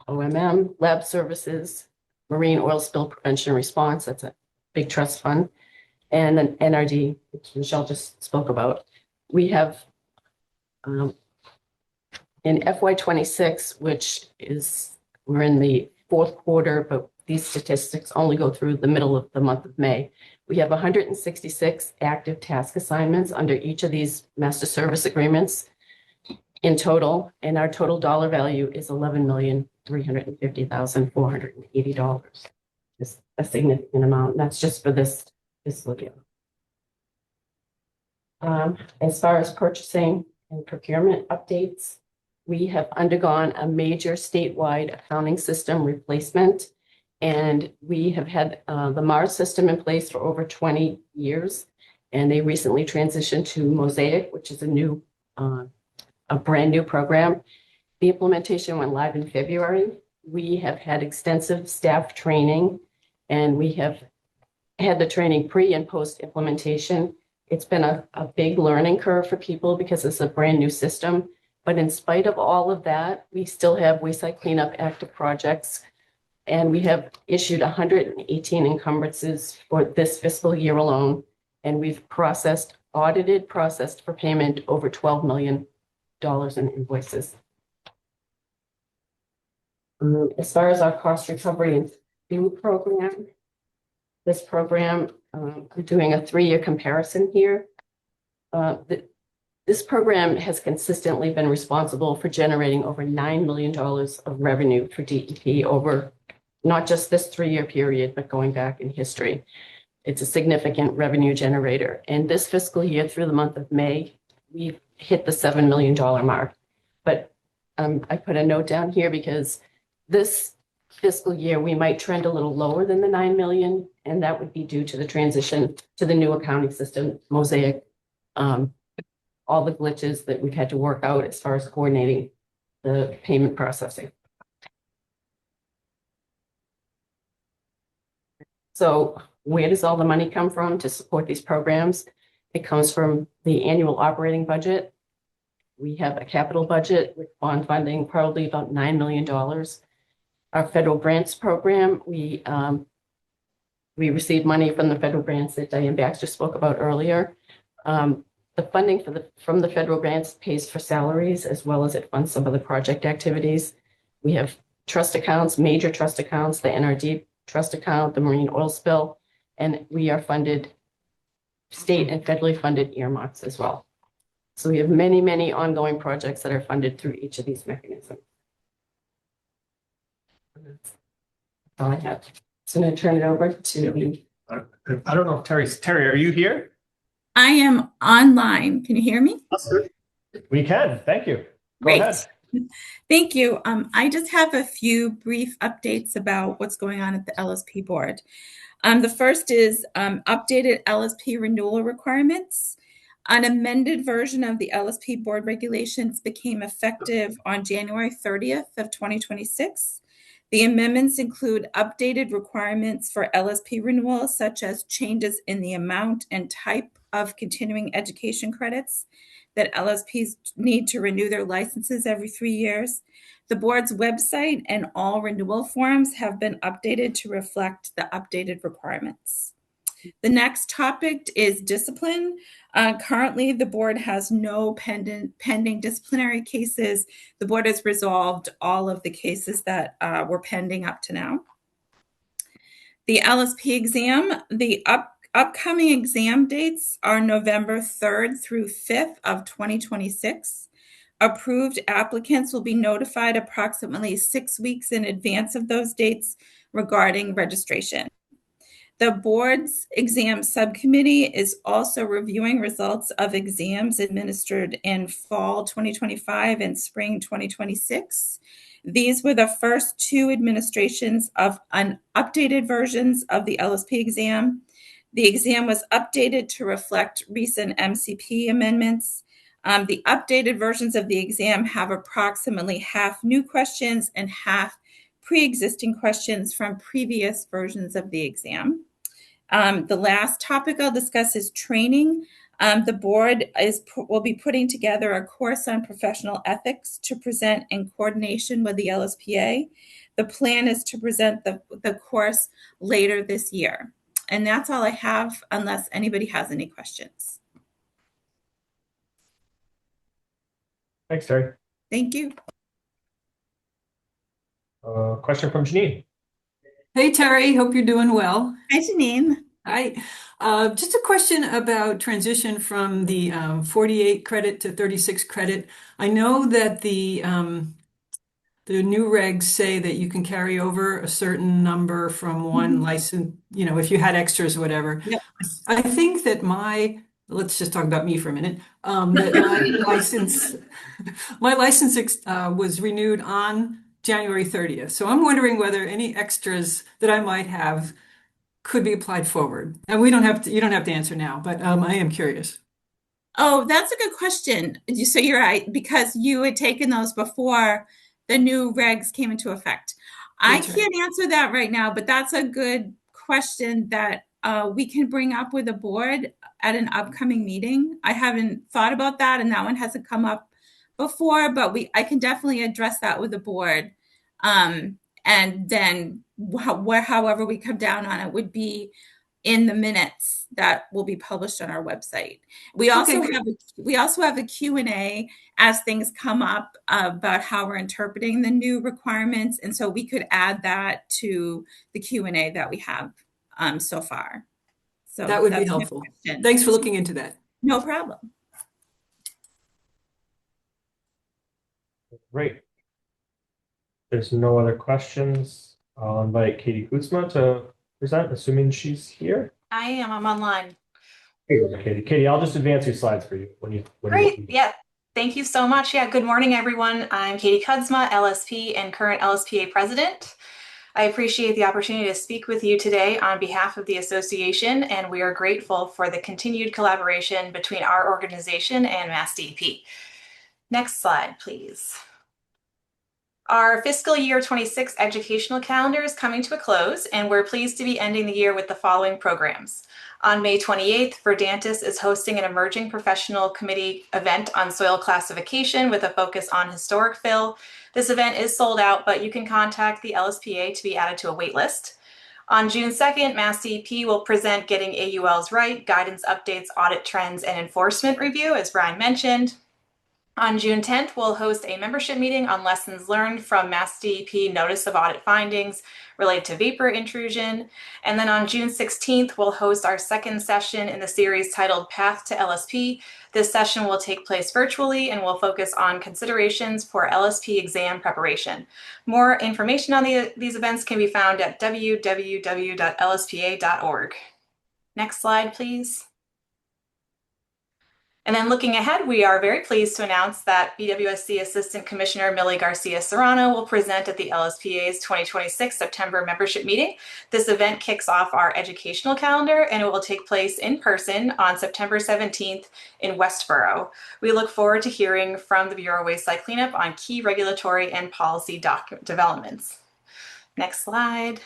OMM, lab services, marine oil spill prevention response, that's a big trust fund, and then NRD, which Michelle just spoke about. We have in FY26, which is, we're in the 4th quarter, but these statistics only go through the middle of the month of May. We have 166 active task assignments under each of these master service agreements in total, and our total dollar value is $11,350,480. It's a significant amount, and that's just for this fiscal year. As far as purchasing and procurement updates, we have undergone a major statewide accounting system replacement, and we have had the MARS system in place for over 20 years, and they recently transitioned to Mosaic, which is a brand new program. The implementation went live in February. We have had extensive staff training, and we have had the training pre and post implementation. It's been a big learning curve for people because it's a brand new system. But in spite of all of that, we still have wayside cleanup active projects, and we have issued 118 encumbrances for this fiscal year alone, and we've processed for payment over $12 million in invoices. As far as our cost recovery and fee program, this program, I'm doing a 3-year comparison here. This program has consistently been responsible for generating over $9 million of revenue for DEP over not just this 3-year period, but going back in history. It's a significant revenue generator. And this fiscal year through the month of May, we've hit the $7 million mark. But I put a note down here because this fiscal year, we might trend a little lower than the 9 million, and that would be due to the transition to the new accounting system, Mosaic, all the glitches that we've had to work out as far as coordinating the payment processing. So where does all the money come from to support these programs? It comes from the annual operating budget. We have a capital budget with bond funding, probably about $9 million. Our federal grants program, we received money from the federal grants that Diane Baxter spoke about earlier. The funding from the federal grants pays for salaries as well as it funds some of the project activities. We have trust accounts, major trust accounts, the NRD trust account, the marine oil spill, and we are funded state and federally funded earmarks as well. So we have many, many ongoing projects that are funded through each of these mechanisms. That's all I have. So I'm going to turn it over to I don't know if Terry, are you here? I am online. Can you hear me? We can. Thank you. Go Great. ahead. Thank you. I just have a few brief updates about what's going on at the LSP board. The first is updated LSP renewal requirements. An amended version of the LSP board regulations became effective on January 30th of 2026. The amendments include updated requirements for LSP renewals, such as changes in the amount and type of continuing education credits that LSPs need to renew their licenses every 3 years. The board's website and all renewal forms have been updated to reflect the updated requirements. The next topic is discipline. Currently, the board has no pending disciplinary cases. The board has resolved all of the cases that were pending up to now. The LSP exam, the upcoming exam dates are November 3rd through 5th of 2026. Approved applicants will be notified approximately 6 weeks in advance of those dates regarding registration. The board's exam subcommittee is also reviewing results of exams administered in fall 2025 and spring 2026. These were the first 2 administrations of updated versions of the LSP exam. The exam was updated to reflect recent MCP amendments. The updated versions of the exam have approximately half new questions and half pre-existing questions from previous versions of the exam. The last topic I'll discuss is training. The board will be putting together a course on professional ethics to present in coordination with the LSPA. The plan is to present the course later this year. And that's all I have, unless anybody has any questions. Thanks, Terry. Thank you. Question from Janine. Hey, Terry, hope you're doing well. Hi, Janine. Hi. Just a question about transition from the 48 credit to 36 credit. I know that the new regs say that you can carry over a certain number from one license, if you had extras or whatever. Yep. I think that let's just talk about me for a minute, that my license was renewed on January 30th. So I'm wondering whether any extras that I might have could be applied forward. And you don't have to answer now, but I am curious. Oh, that's a good question. So you're right, because you had taken those before the new regs came into effect. I That's right. can't answer that right now, but that's a good question that we can bring up with the board at an upcoming meeting. I haven't thought about that, and that one hasn't come up before, but I can definitely address that with the board. And then however we come down on it would be in the minutes that will be published on our website. We also have a Q&A as things come up about how we're interpreting the new requirements, and so we could add that to the Q&A that we have so far. So that would be that's my helpful. question. Thanks for looking into that. No problem. Great. There's no other questions. I'll invite Katie Kuzma to present, assuming she's here. I am. I'm online. Hey, Katie. Katie, I'll just advance your slides for you Great. Yeah. Thank you so much. Yeah. Good morning, everyone. I'm Katie Kuzma, LSP and current LSPA president. I appreciate the opportunity to speak with you today on behalf of the association, and we are grateful for the continued collaboration between our organization and MassDEP. Next slide, please. Our fiscal year 26 educational calendar is coming to a close, and we're pleased to be ending the year with the following programs. On May 28th, Verdantis is hosting an emerging professional committee event on soil classification with a focus on historic fill. This event is sold out, but you can contact the LSPA to be added to a wait list. On June 2nd, MassDEP will present Getting AULs Right, Guidance Updates, Audit Trends, and Enforcement Review, as Brian mentioned. On June 10th, we'll host a membership meeting on lessons learned from MassDEP Notice of Audit Findings related to vapor intrusion. And then on June 16th, we'll host our second session in the series titled Path to LSP. This session will take place virtually and will focus on considerations for LSP exam preparation. More information on these events can be found at www.lspa.org. Next slide, please. And then looking ahead, we are very pleased to announce that BWSC Assistant Commissioner Millie Garcia Serrano will present at the LSPA's 2026 September membership meeting. This event kicks off our educational calendar, and it will take place in person on September 17th in Westboro. We look forward to hearing from the Bureau of Wayside Cleanup on key regulatory and policy developments. Next slide.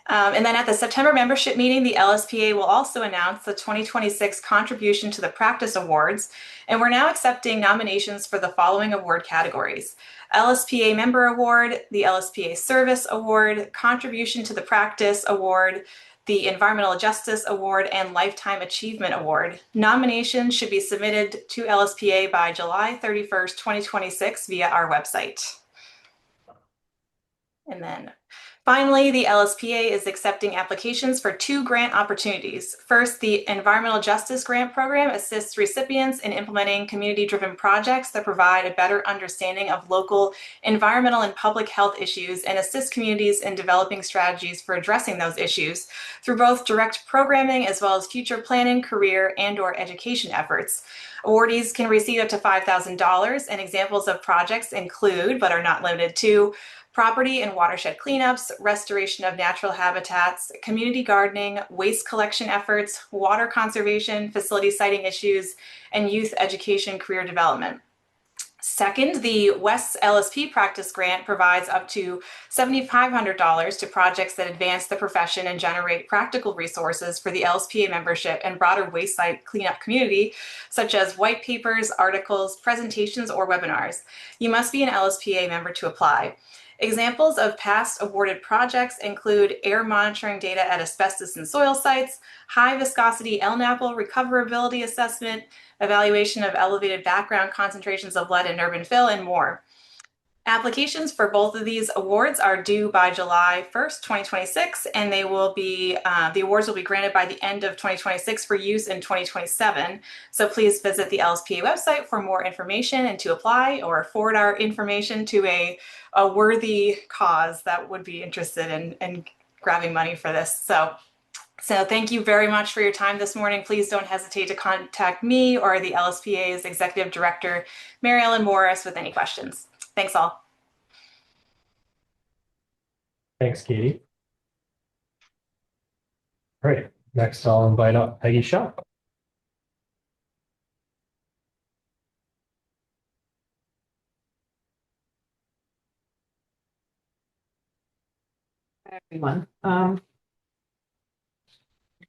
And then at the September membership meeting, the LSPA will also announce the 2026 Contribution to the Practice Awards, and we're now accepting nominations for the following award categories: LSPA Member Award, the LSPA Service Award, Contribution to the Practice Award, the Environmental Justice Award, and Lifetime Achievement Award. Nominations should be submitted to LSPA by July 31st, 2026 via our website. And then finally, the LSPA is accepting applications for 2 grant opportunities. First, the Environmental Justice Grant Program assists recipients in implementing community-driven projects that provide a better understanding of local environmental and public health issues and assist communities in developing strategies for addressing those issues through both direct programming as well as future planning, career, and/or education efforts. Awardees can receive up to $5,000, and examples of projects include, but are not limited to, property and watershed cleanups, restoration of natural habitats, community gardening, waste collection efforts, water conservation, facility siting issues, and youth education career development. Second, the WES LSP Practice Grant provides up to $7,500 to projects that advance the profession and generate practical resources for the LSPA membership and broader waste site cleanup community, such as white papers, articles, presentations, or webinars. You must be an LSPA member to apply. Examples of past awarded projects include air monitoring data at asbestos and soil sites, high viscosity LNAPL recoverability assessment, evaluation of elevated background concentrations of lead in urban fill, and more. Applications for both of these awards are due by July 1st, 2026, and they will be the awards will be granted by the end of 2026 for use in 2027. So please visit the LSPA website for more information and to apply, or forward our information to a worthy cause that would be interested in grabbing money for this. So thank you very much for your time this morning. Please don't hesitate to contact me or the LSPA's Executive Director, Mary Ellen Morris, with any questions. Thanks all. Thanks, Katie. All right, next I'll invite up Peggy Shaw. Everyone. I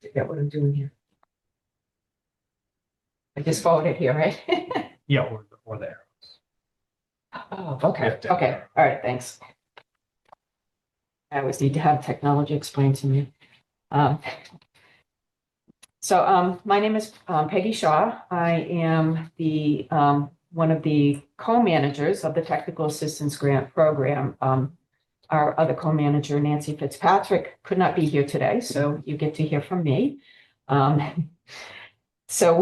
forget what I'm doing here. I just followed it here, right? Yeah, or there. Oh, okay, okay, all right, thanks. I always need to have technology explained to me. My name is Peggy Shaw. I am the one of the co-managers of the Technical Assistance Grant Program. Our other co-manager, Nancy Fitzpatrick, could not be here today, so you get to hear from me. So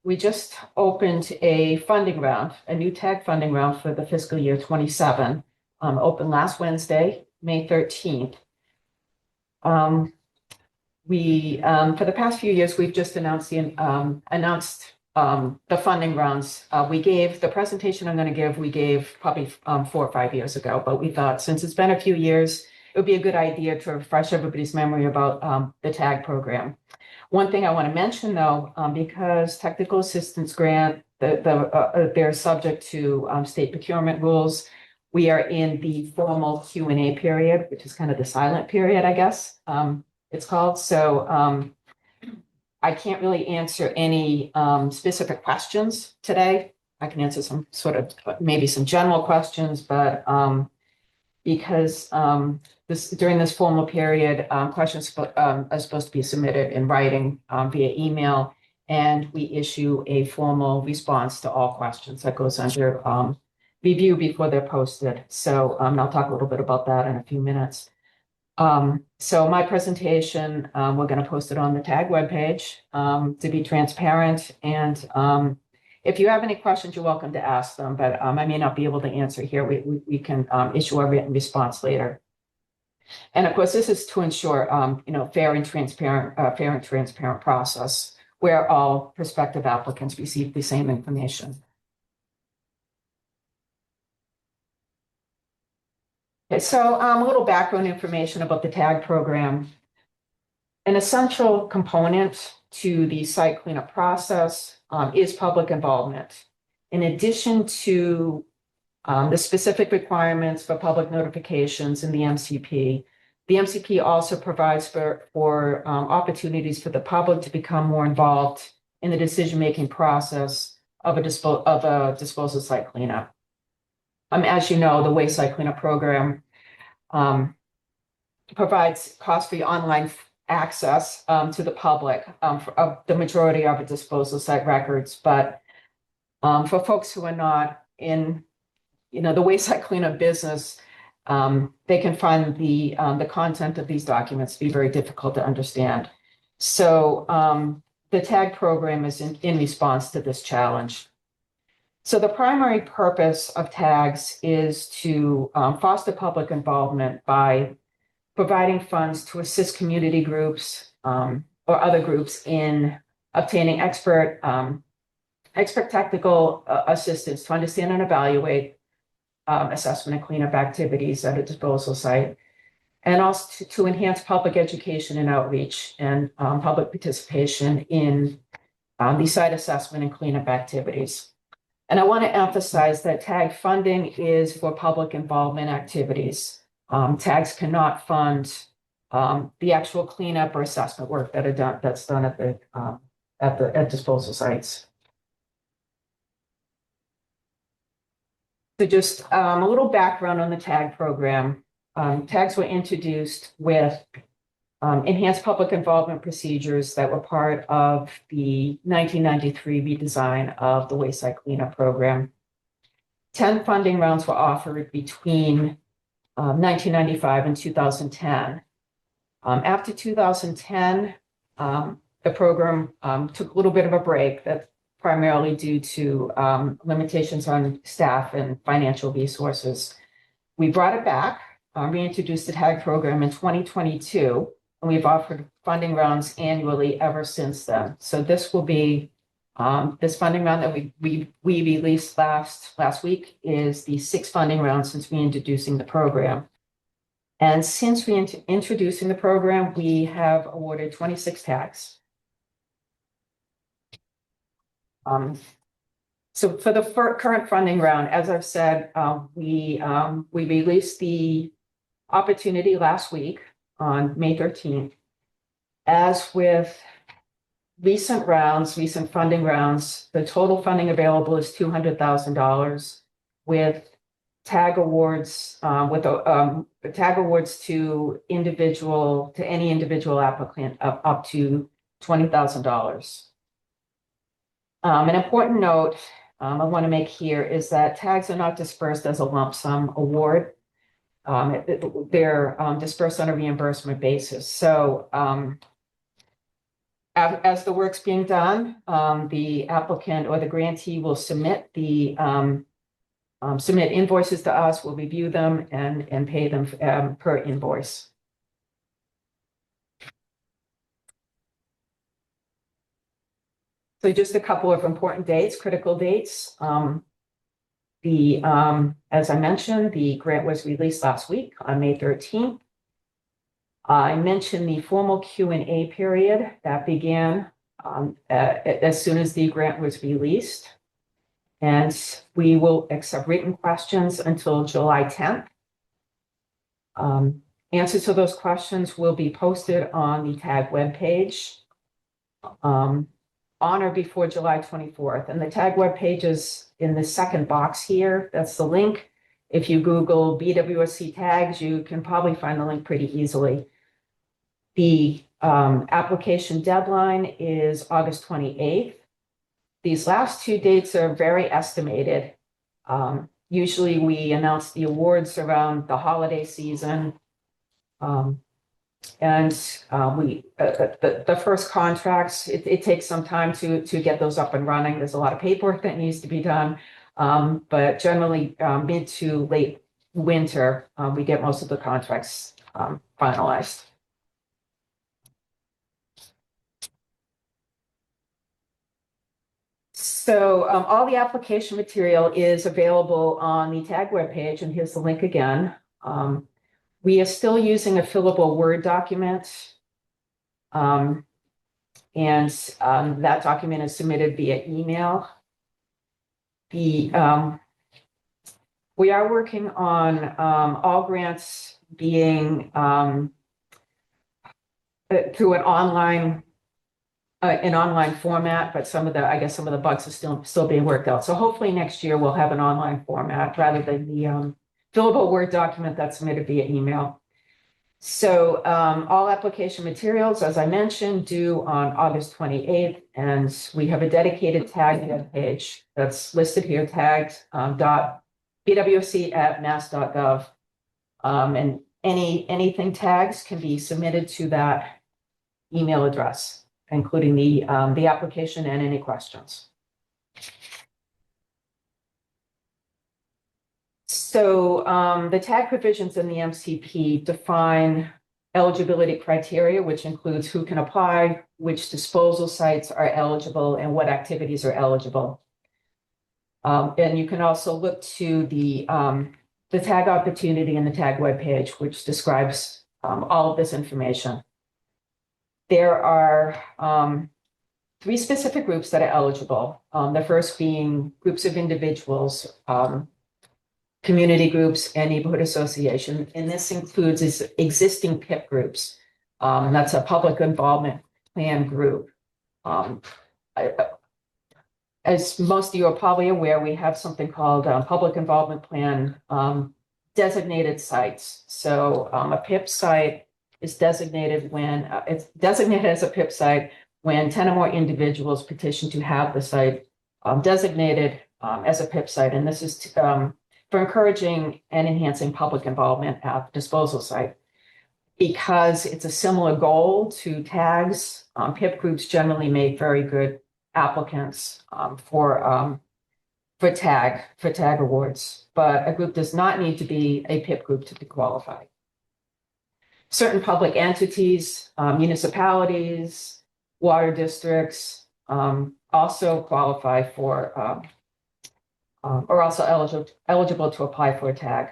we just opened a funding round, a new TAG funding round for the fiscal year 27, opened last Wednesday, May 13th. For the past few years, we've just announced the funding rounds. The presentation I'm going to give, we gave probably 4 or 5 years ago, but we thought since it's been a few years, it would be a good idea to refresh everybody's memory about the TAG program. One thing I want to mention, though, because technical assistance grant, they're subject to state procurement rules. We are in the formal Q&A period, which is kind of the silent period, I guess it's called. So I can't really answer any specific questions today. I can answer some sort of maybe some general questions, but because during this formal period, questions are supposed to be submitted in writing via email, and we issue a formal response to all questions that goes under review before they're posted. So I'll talk a little bit about that in a few minutes. So my presentation, we're going to post it on the TAG webpage to be transparent. And if you have any questions, you're welcome to ask them, but I may not be able to answer here. We can issue a written response later. And of course, this is to ensure, fair and transparent process where all prospective applicants receive the same information. Okay, so a little background information about the TAG program. An essential component to the site cleanup process is public involvement. In addition to the specific requirements for public notifications in the MCP also provides for opportunities for the public to become more involved in the decision-making process of a disposal site cleanup. As you know, the waste site cleanup program provides cost-free online access to the public of the majority of the disposal site records. But for folks who are not in, the waste site cleanup business, they can find the content of these documents to be very difficult to understand. So the TAG program is in response to this challenge. So the primary purpose of TAGs is to foster public involvement by providing funds to assist community groups or other groups in obtaining expert technical assistance to understand and evaluate assessment and cleanup activities at a disposal site, and also to enhance public education and outreach and public participation in the site assessment and cleanup activities. And I want to emphasize that TAG funding is for public involvement activities. TAGs cannot fund the actual cleanup or assessment work that's done at disposal sites. So just a little background on the TAG program. TAGs were introduced with enhanced public involvement procedures that were part of the 1993 redesign of the waste site cleanup program. 10 funding rounds were offered between 1995 and 2010. After 2010, the program took a little bit of a break. That's primarily due to limitations on staff and financial resources. We brought it back, reintroduced the TAG program in 2022, and we've offered funding rounds annually ever since then. So this will be this funding round that we released last week is the 6th funding round since reintroducing the program. And since introducing the program, we have awarded 26 tags. So for the current funding round, as I've said, we released the opportunity last week on May 13th. As with recent funding rounds, the total funding available is $200,000 with tag awards to any individual applicant up to $20,000. An important note I want to make here is that tags are not dispersed as a lump sum award. They're dispersed on a reimbursement basis. So as the work's being done, the applicant or the grantee will submit invoices to us, we'll review them and pay them per invoice. So just a couple of important dates, critical dates. As I mentioned, the grant was released last week on May 13th. I mentioned the formal Q&A period that began as soon as the grant was released. And we will accept written questions until July 10th. Answers to those questions will be posted on the TAG webpage on or before July 24th. And the TAG webpage is in the second box here. That's the link. If you Google BWSC tags, you can probably find the link pretty easily. The application deadline is August 28th. These last two dates are very estimated. Usually we announce the awards around the holiday season. The first contracts, it takes some time to get those up and running. There's a lot of paperwork that needs to be done. But generally mid to late winter, we get most of the contracts finalized. So all the application material is available on the TAG webpage, and here's the link again. We are still using a fillable Word document, and that document is submitted via email. We are working on all grants being through an online format, but some of the bugs are still being worked out. So hopefully next year we'll have an online format rather than the fillable Word document that's submitted via email. So all application materials, as I mentioned, due on August 28th, and we have a dedicated tag webpage that's listed here, tags.bwsc@mass.gov. And anything tags can be submitted to that email address, including the application and any questions. So the tag provisions in the MCP define eligibility criteria, which includes who can apply, which disposal sites are eligible, and what activities are eligible. And you can also look to the tag opportunity in the tag webpage, which describes all of this information. There are 3 specific groups that are eligible. The first being groups of individuals, community groups, and neighborhood association. And this includes existing PIP groups. That's a public involvement plan group. As most of you are probably aware, we have something called public involvement plan designated sites. So a PIP site is designated when it's designated as a PIP site when 10 or more individuals petition to have the site designated as a PIP site, and this is for encouraging and enhancing public involvement at the disposal site. Because it's a similar goal to tags, PIP groups generally make very good applicants for tag awards, but a group does not need to be a PIP group to be qualified. Certain public entities, municipalities, water districts also qualify for or also eligible to apply for a tag.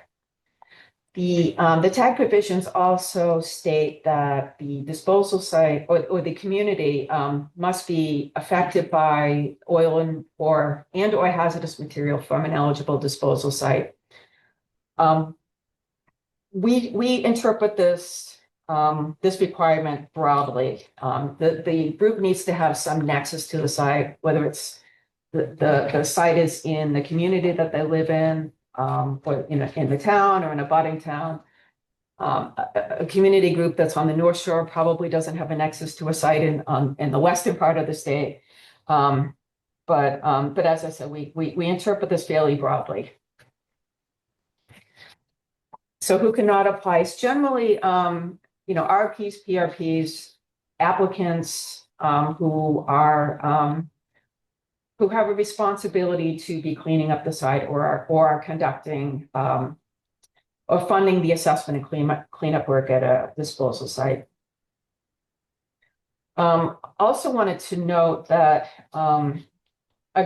The tag provisions also state that the disposal site or the community must be affected by oil and or hazardous material from an eligible disposal site. We interpret this requirement broadly. The group needs to have some nexus to the site, whether it's the site is in the community that they live in, or in the town or in a budding town. A community group that's on the North Shore probably doesn't have a nexus to a site in the western part of the state. But as I said, we interpret this fairly broadly. So who cannot apply? It's generally, RPs, PRPs, applicants who have a responsibility to be cleaning up the site or are conducting or funding the assessment and cleanup work at a disposal site. Also wanted to note that a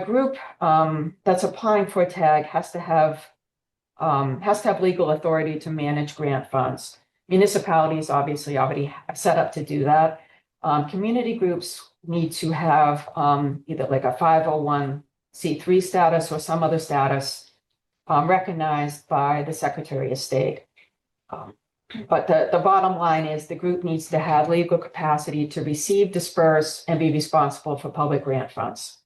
group that's applying for a tag has to have legal authority to manage grant funds. Municipalities obviously already have set up to do that. Community groups need to have either like a 501c3 status or some other status recognized by the Secretary of State. But the bottom line is the group needs to have legal capacity to receive, disperse, and be responsible for public grant funds.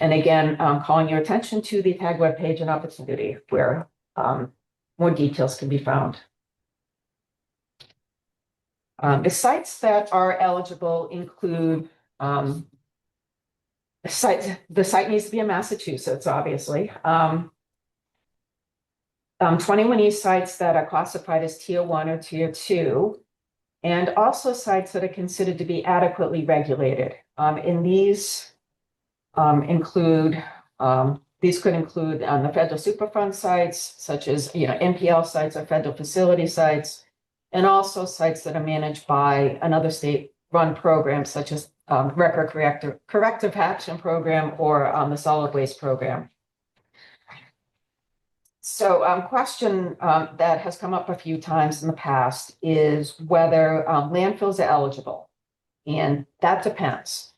And again, calling your attention to the tag webpage and opportunity where more details can be found. The sites that are eligible include the site needs to be in Massachusetts, obviously. 21 East sites that are classified as Tier 1 or Tier 2, and also sites that are considered to be adequately regulated. And these could include the federal Superfund sites, such as NPL sites or federal facility sites, and also sites that are managed by another state-run program, such as Record Corrective Action Program or the Solid Waste Program. So question that has come up a few times in the past is whether landfills are eligible, and that depends.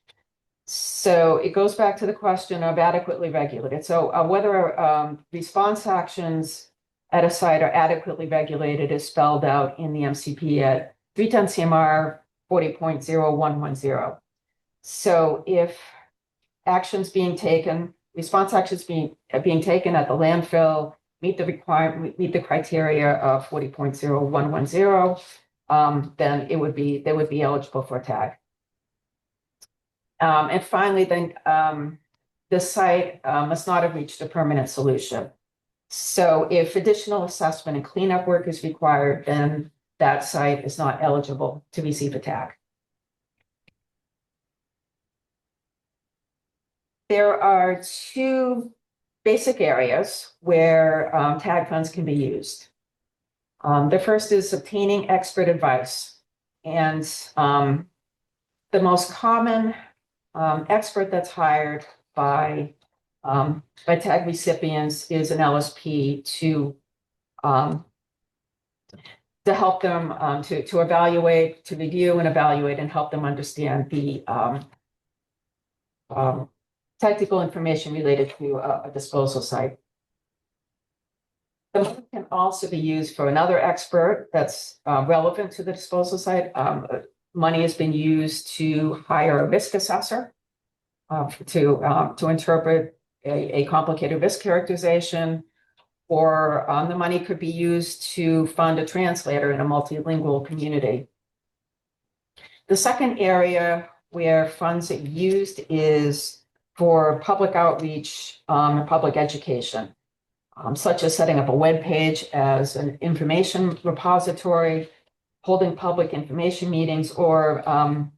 So it goes back to the question of adequately regulated. So whether response actions at a site are adequately regulated is spelled out in the MCP at 310 CMR 40.0110. So if response actions being taken at the landfill meet the criteria of 40.0110, then they would be eligible for a tag. And finally, then the site must not have reached a permanent solution. So if additional assessment and cleanup work is required, then that site is not eligible to receive a tag. There are two basic areas where tag funds can be used. The first is obtaining expert advice. And the most common expert that's hired by tag recipients is an LSP to help them to evaluate, to review and evaluate and help them understand the technical information related to a disposal site. The money can also be used for another expert that's relevant to the disposal site. Money has been used to hire a risk assessor to interpret a complicated risk characterization, or the money could be used to fund a translator in a multilingual community. The second area where funds are used is for public outreach and public education, such as setting up a web page as an information repository, holding public information meetings, or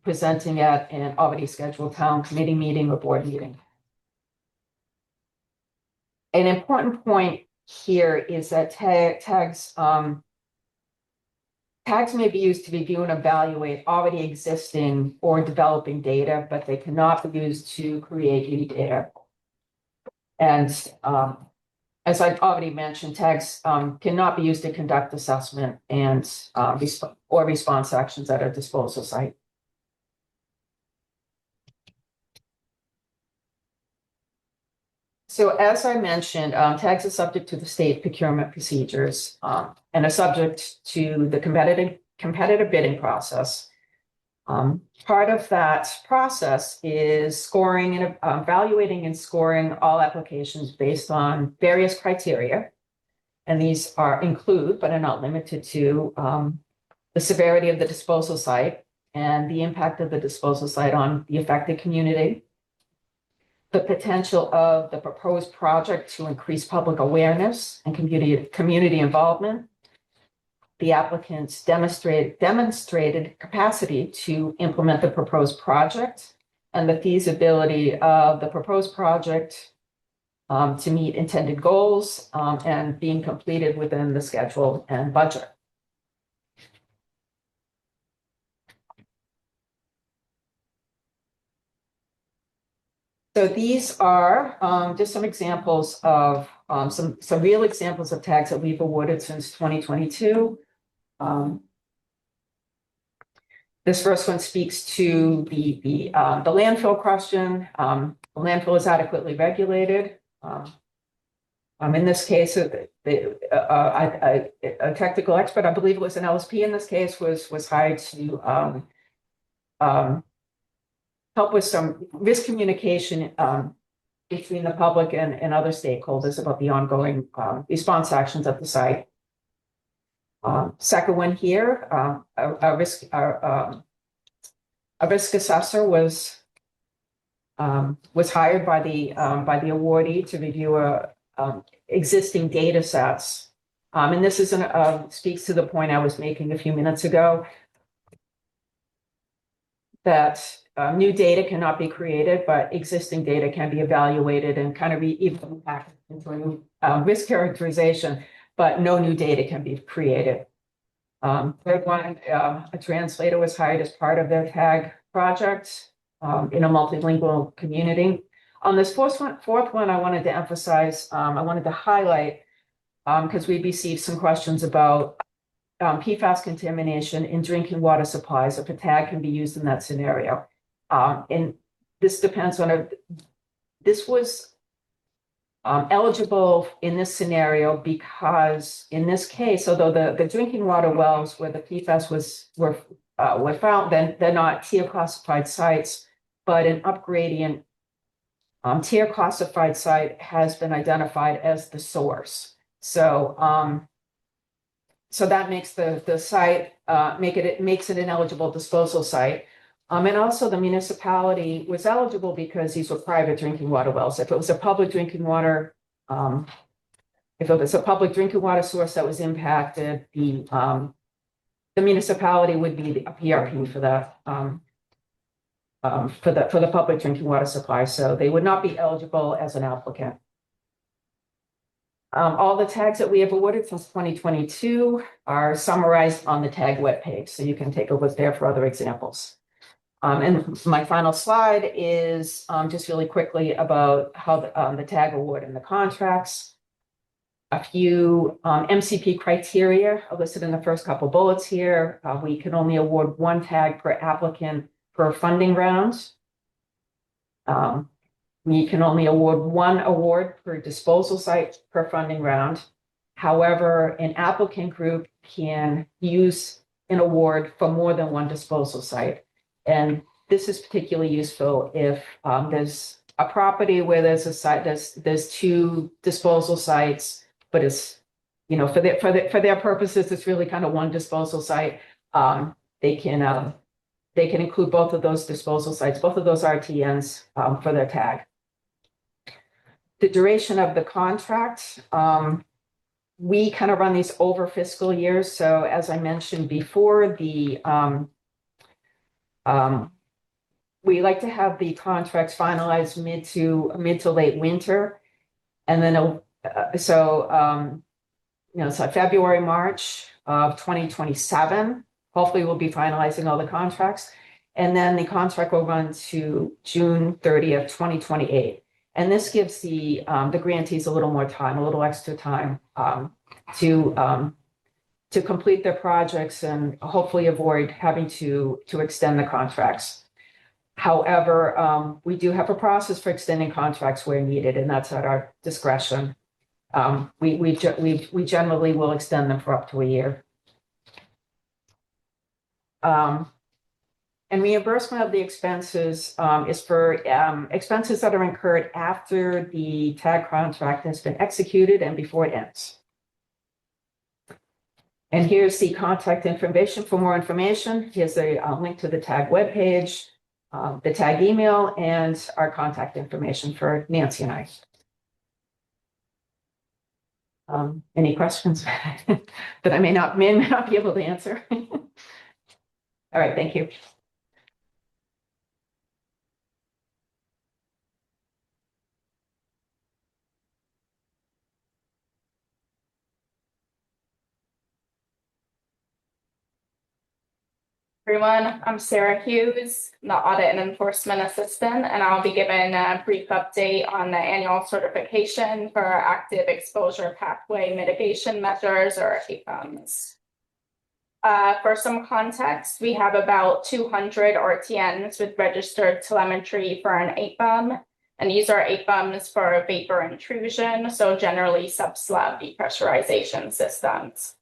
presenting at an already scheduled town committee meeting or board meeting. An important point here is that tags may be used to review and evaluate already existing or developing data, but they cannot be used to create new data. And as I've already mentioned, tags cannot be used to conduct assessment and response actions at a disposal site. So as I mentioned, tags are subject to the state procurement procedures and are subject to the competitive bidding process. Part of that process is scoring and evaluating and scoring all applications based on various criteria. And these include, but are not limited to, the severity of the disposal site and the impact of the disposal site on the affected community, the potential of the proposed project to increase public awareness and community involvement, the applicant's demonstrated capacity to implement the proposed project, and the feasibility of the proposed project to meet intended goals and being completed within the schedule and budget. So these are just some examples of some real examples of tags that we've awarded since 2022. This first one speaks to the landfill question. The landfill is adequately regulated. In this case, a technical expert, I believe it was an LSP in this case, was hired to help with some risk communication between the public and other stakeholders about the ongoing response actions at the site. Second one here, a risk assessor was hired by the awardee to review existing data sets. And this is speaks to the point I was making a few minutes ago, that new data cannot be created, but existing data can be evaluated and kind of even packaged into a new risk characterization, but no new data can be created. Third one, a translator was hired as part of their tag project in a multilingual community. On this fourth one, I wanted to emphasize, I wanted to highlight, because we received some questions about PFAS contamination in drinking water supplies, if a tag can be used in that scenario. And this depends on this was eligible in this scenario because in this case, although the drinking water wells where the PFAS were found, then they're not tier classified sites, but an upgradient tier classified site has been identified as the source. So so that makes the site makes it an eligible disposal site. And also the municipality was eligible because these were private drinking water wells. If it was a public drinking water, if it was a public drinking water source that was impacted, the municipality would be a PRP for that for the public drinking water supply. So they would not be eligible as an applicant. All the tags that we have awarded since 2022 are summarized on the tag webpage, so you can take a look there for other examples. And my final slide is just really quickly about how the tag award and the contracts. A few MCP criteria are listed in the first couple bullets here. We can only award one tag per applicant per funding round. We can only award one award per disposal site per funding round. However, an applicant group can use an award for more than one disposal site. And this is particularly useful if there's a property where there's a site, there's two disposal sites, but it's, you know, for their purposes, it's really kind of one disposal site. They can include both of those disposal sites, both of those RTNs for their tag. the duration of the contract, we kind of run these over fiscal years. So as I mentioned before, we like to have the contracts finalized mid to late winter. And then, so February, March of 2027, hopefully we'll be finalizing all the contracts. And then the contract will run to June 30th, 2028. And this gives the grantees a little more time, a little extra time to complete their projects and hopefully avoid having to extend the contracts. However, we do have a process for extending contracts where needed, and that's at our discretion. We generally will extend them for up to a year. And reimbursement of the expenses is for expenses that are incurred after the tag contract has been executed and before it ends. And here's the contact information for more information. Here's a link to the tag webpage, the tag email, and our contact information for Nancy and I. Any questions that I may not be able to answer? All right, thank you. Everyone, I'm Sarah Hughes, the Audit and Enforcement Assistant, and I'll be giving a brief update on the annual certification for active exposure pathway mitigation measures, or APMs. For some context, we have about 200 RTNs with registered telemetry for an APM, and these are APMs for vapor intrusion, so generally sub-slab depressurization systems.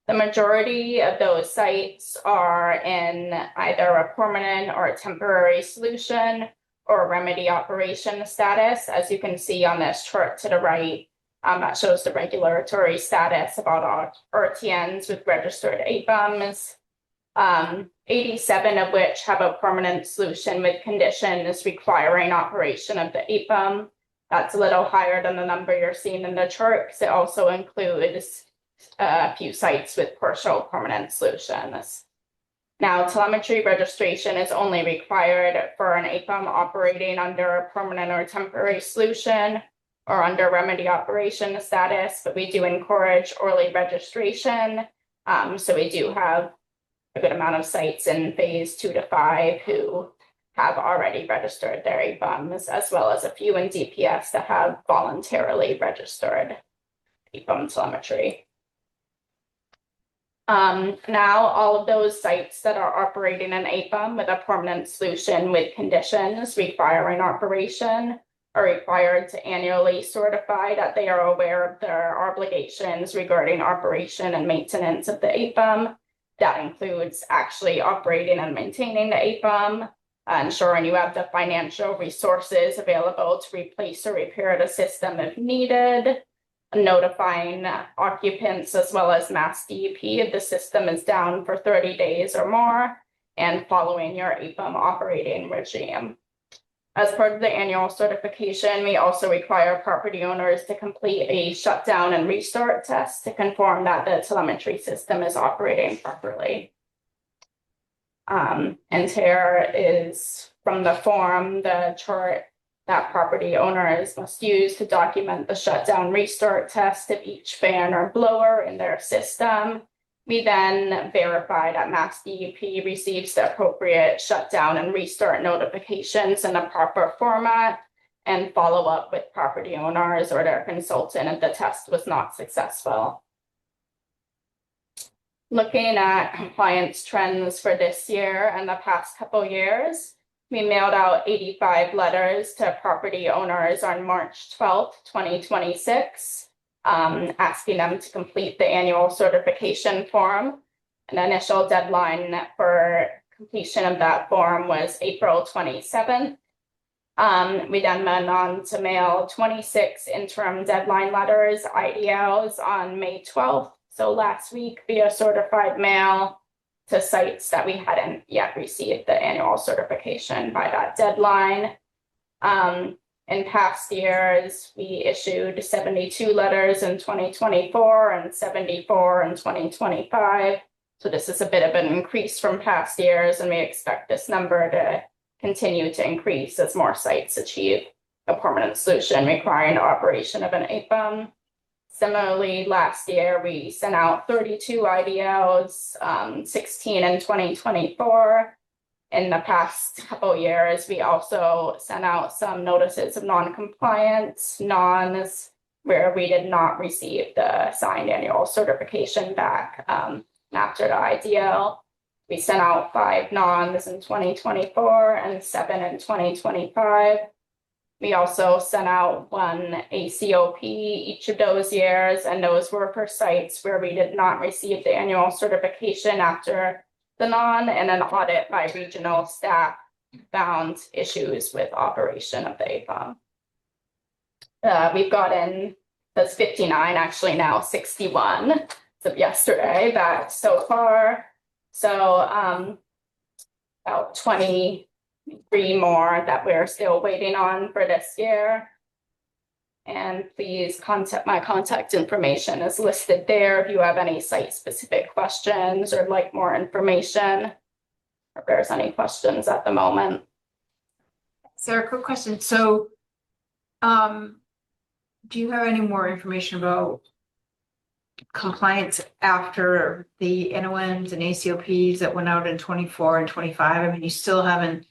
The majority of those sites are in either a permanent or a temporary solution or remedy operation status. As you can see on this chart to the right, that shows the regulatory status of all RTNs with registered APMs. 87 of which have a permanent solution with conditions requiring operation of the APM. That's a little higher than the number you're seeing in the chart, because it also includes a few sites with partial permanent solutions. Now, telemetry registration is only required for an APM operating under a permanent or temporary solution or under remedy operation status, but we do encourage early registration. So we do have a good amount of sites in phase 2 to 5 who have already registered their APMs, as well as a few in DPS that have voluntarily registered APM telemetry. Now, all of those sites that are operating an APM with a permanent solution with conditions requiring operation are required to annually certify that they are aware of their obligations regarding operation and maintenance of the APM. That includes actually operating and maintaining the APM, ensuring you have the financial resources available to replace or repair the system if needed, notifying occupants as well as MassDEP if the system is down for 30 days or more, and following your APM operating regime. As part of the annual certification, we also require property owners to complete a shutdown and restart test to confirm that the telemetry system is operating properly. And here is from the form, the chart that property owners must use to document the shutdown restart test of each fan or blower in their system. We then verify that MassDEP receives the appropriate shutdown and restart notifications in the proper format and follow up with property owners or their consultant if the test was not successful. Looking at compliance trends for this year and the past couple years, we mailed out 85 letters to property owners on March 12th, 2026, asking them to complete the annual certification form. An initial deadline for completion of that form was April 27th. We then went on to mail 26 interim deadline letters, IDLs, on May 12th, so last week, via certified mail to sites that we hadn't yet received the annual certification by that deadline. In past years, we issued 72 letters in 2024 and 74 in 2025. So this is a bit of an increase from past years, and we expect this number to continue to increase as more sites achieve a permanent solution requiring the operation of an APUM. Similarly, last year, we sent out 32 IDLs, 16 in 2024. In the past couple of years, we also sent out some notices of non-compliance, nons, where we did not receive the signed annual certification back after the IDL. We sent out 5 nons in 2024 and 7 in 2025. We also sent out 1 ACOP each of those years, and those were for sites where we did not receive the annual certification after the non, and an audit by regional staff found issues with operation of the APUM. We've gotten, that's 59, actually now 61, so yesterday back so far. So about 23 more that we're still waiting on for this year. And please contact, my contact information is listed there if you have any site-specific questions or like more information, or if there's any questions at the moment. Sarah, quick question. So, do you have any more information about compliance after the NOMs and ACOPs that went out in 24 and 25? I mean, you still haven't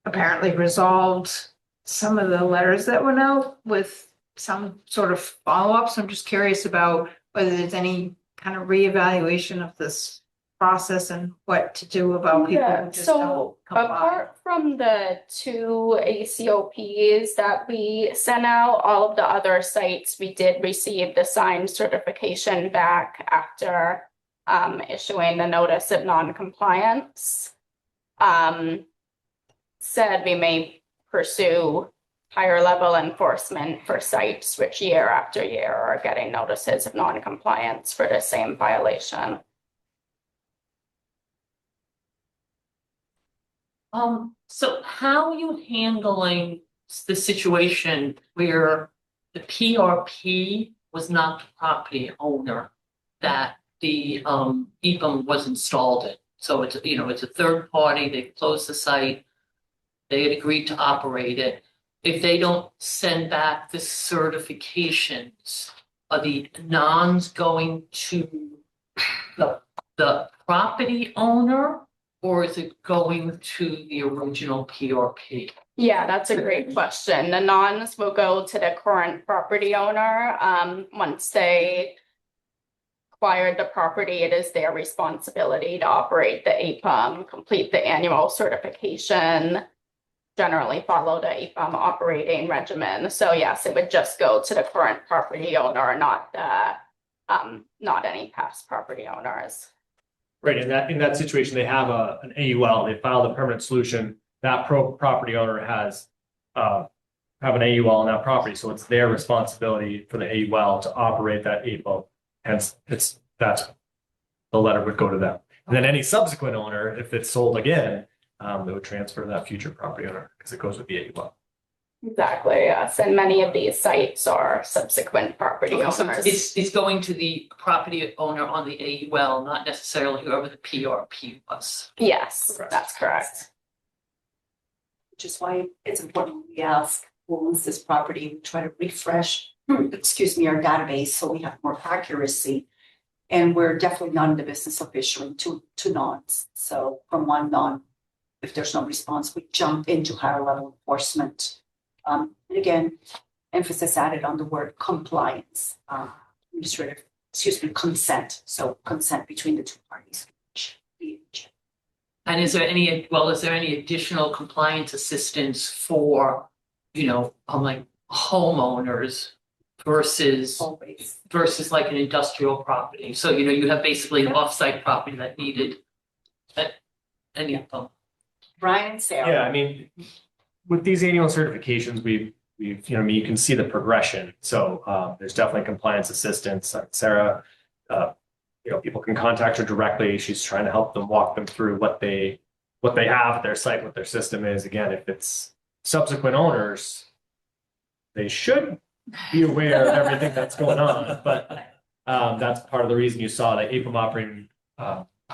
apparently resolved some of the letters that went out with some sort of follow-up. So I'm just curious about whether there's any kind of reevaluation of this process and what to do about people who just don't comply. Apart from the 2 ACOPs that we sent out, all of the other sites, we did receive the signed certification back after issuing the notice of non-compliance. Said we may pursue higher level enforcement for sites which year after year are getting notices of non-compliance for the same violation. So how are you handling the situation where the PRP was not the property owner that the EPUM was installed in? So it's, you know, it's a third party, they closed the site, they had agreed to operate it. If they don't send back the certifications, are the nons going to the property owner, or is it going to the original PRP? Yeah, that's a great question. The nons will go to the current property owner. Once they acquired the property, it is their responsibility to operate the APUM, complete the annual certification, generally follow the APUM operating regimen. So yes, it would just go to the current property owner, not any past property owners. Right, in that situation, they have an AUL, they filed a permanent solution, that property owner has have an AUL on that property, so it's their responsibility for the AUL to operate that APUM. Hence, that's the letter would go to them. And then any subsequent owner, if it's sold again, they would transfer to that future property owner because it goes with the AUL. Exactly, yes. And many of these sites are subsequent property owners. It's going to the property owner on the AUL, not necessarily whoever the PRP was. Yes, that's correct. Which is why it's important we ask who owns this property, we try to refresh, excuse me, our database so we have more accuracy. And we're definitely not in the business of issuing two nons. So from one non, if there's no response, we jump into higher level enforcement. And again, emphasis added on the word compliance, consent. So consent between the two parties. And is there any additional compliance assistance for, like homeowners versus like an industrial property? So, you have basically an offsite property that needed any of them. Brian, Sarah. Yeah, I mean, with these annual certifications, we've you can see the progression. So there's definitely compliance assistance. Sarah, people can contact her directly. She's trying to help them, walk them through what they have at their site, what their system is. Again, if it's subsequent owners, they should be aware of everything that's going on, but that's part of the reason you saw the APM operating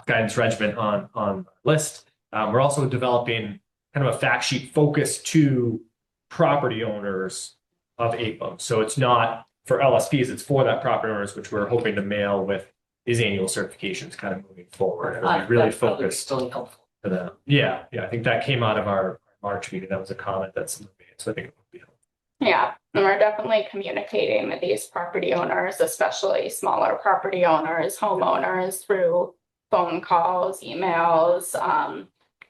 guidance regimen on the list. We're also developing kind of a fact sheet focused to property owners of APM. So it's not for LSPs, it's for that property owners, which we're hoping to mail with these annual certifications kind of moving forward. It'll be really focused Still helpful. for them. Yeah, I think that came out of our March meeting. That was a comment that someone made. So I think it would be helpful. Yeah, and we're definitely communicating with these property owners, especially smaller property owners, homeowners, through phone calls, emails,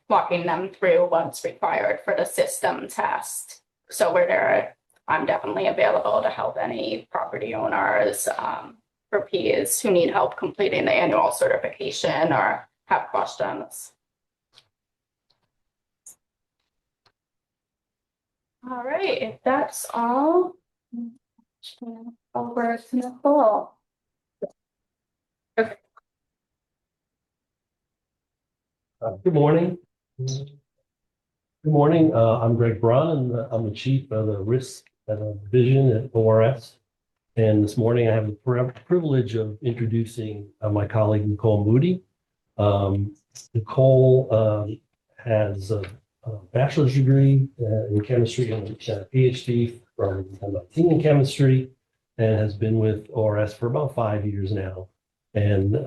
walking them through what's required for the system test. So I'm definitely available to help any property owners, for Ps who need help completing the annual certification or have questions. All right, if that's all, over to Nicole. Good morning. Good morning. I'm Greg Braun, and I'm the chief of the risk division at ORS. And this morning I have the privilege of introducing my colleague, Nicole Moody. Nicole has a bachelor's degree in chemistry and a PhD from MIT in chemistry, and has been with ORS for about 5 years now, and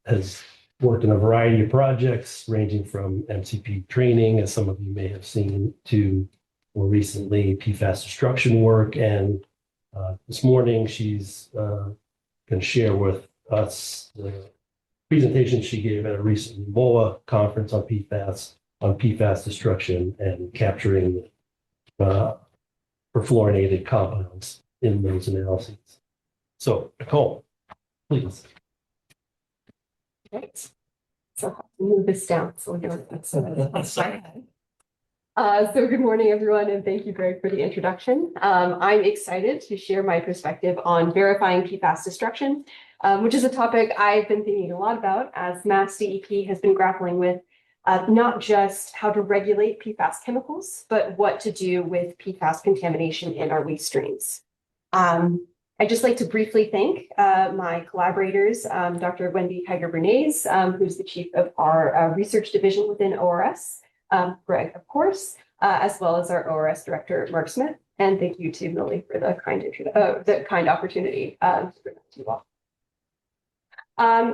has worked in a variety of projects ranging from MCP training, as some of you may have seen, to more recently PFAS destruction work. And this morning she's going to share with us the presentation she gave at a recent MOA conference on PFAS destruction and capturing perfluorinated compounds in those analyses. So, Nicole, please. Right. So I'll have to move this down so we don't. So good morning, everyone, and thank you, Greg, for the introduction. I'm excited to share my perspective on verifying PFAS destruction, which is a topic I've been thinking a lot about as MassDEP has been grappling with not just how to regulate PFAS chemicals, but what to do with PFAS contamination in our waste streams. I'd just like to briefly thank my collaborators, Dr. Wendy Kiger-Bernays, who's the chief of our research division within ORS, Greg, of course, as well as our ORS director, Mark Smith. And thank you to Millie for the kind opportunity to bring it to you all.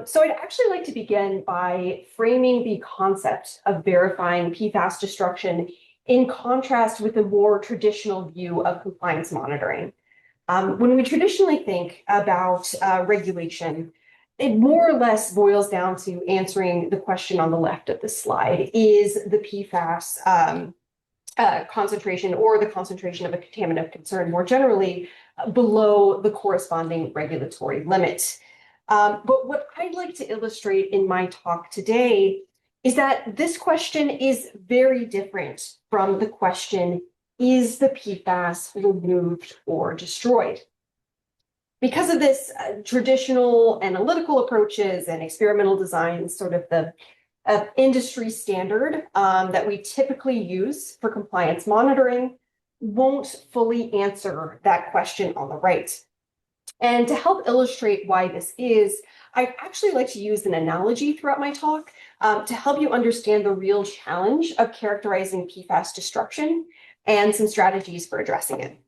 So I'd actually like to begin by framing the concept of verifying PFAS destruction in contrast with a more traditional view of compliance monitoring. When we traditionally think about regulation, it more or less boils down to answering the question on the left of the slide: is the PFAS concentration or the concentration of a contaminant of concern more generally below the corresponding regulatory limit? But what I'd like to illustrate in my talk today is that this question is very different from the question, is the PFAS removed or destroyed? Because of this, traditional analytical approaches and experimental designs, sort of the industry standard that we typically use for compliance monitoring, won't fully answer that question on the right. And to help illustrate why this is, I actually like to use an analogy throughout my talk to help you understand the real challenge of characterizing PFAS destruction and some strategies for addressing it.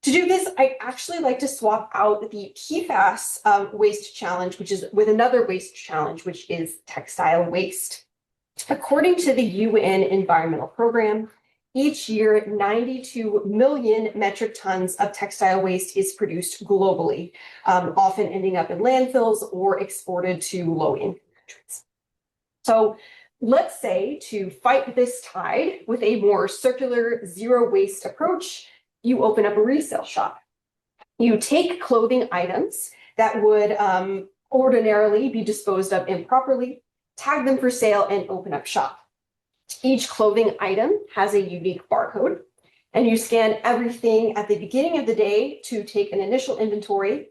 To do this, I actually like to swap out the PFAS waste challenge, which is with another waste challenge, which is textile waste. According to the UN Environmental Program, each year, 92 million metric tons of textile waste is produced globally, often ending up in landfills or exported to low-income countries. So let's say to fight this tide with a more circular zero waste approach, you open up a resale shop. You take clothing items that would ordinarily be disposed of improperly, tag them for sale, and open up shop. Each clothing item has a unique barcode, and you scan everything at the beginning of the day to take an initial inventory.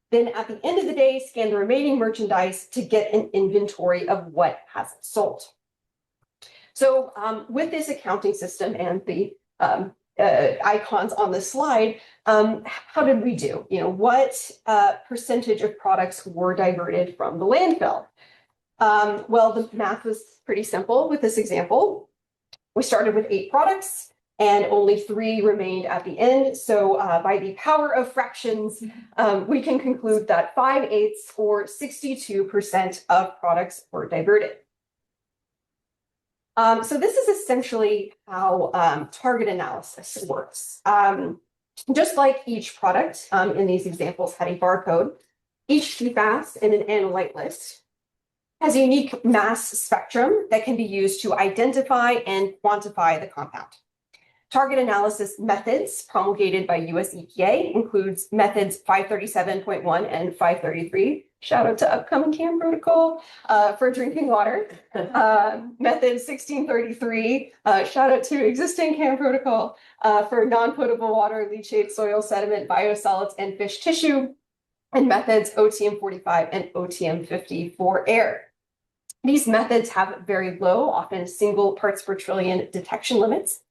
Then at the end of the day, scan the remaining merchandise to get an inventory of what hasn't sold. So with this accounting system and the icons on the slide, how did we do? What percentage of products were diverted from the landfill? Well, the math was pretty simple with this example. We started with 8 products and only 3 remained at the end. So by the power of fractions, we can conclude that 5/8 or 62% of products were diverted. So this is essentially how target analysis works. Just like each product in these examples had a barcode, each PFAS in an analyte list has a unique mass spectrum that can be used to identify and quantify the compound. Target analysis methods promulgated by US EPA includes methods 537.1 and 533. Shout out to upcoming CAM protocol for drinking water. Method 1633, shout out to existing CAM protocol for non-potable water, leachate, soil, sediment, biosolids, and fish tissue. And methods OTM 45 and OTM 50 for air. These methods have very low, often single parts per trillion detection limits.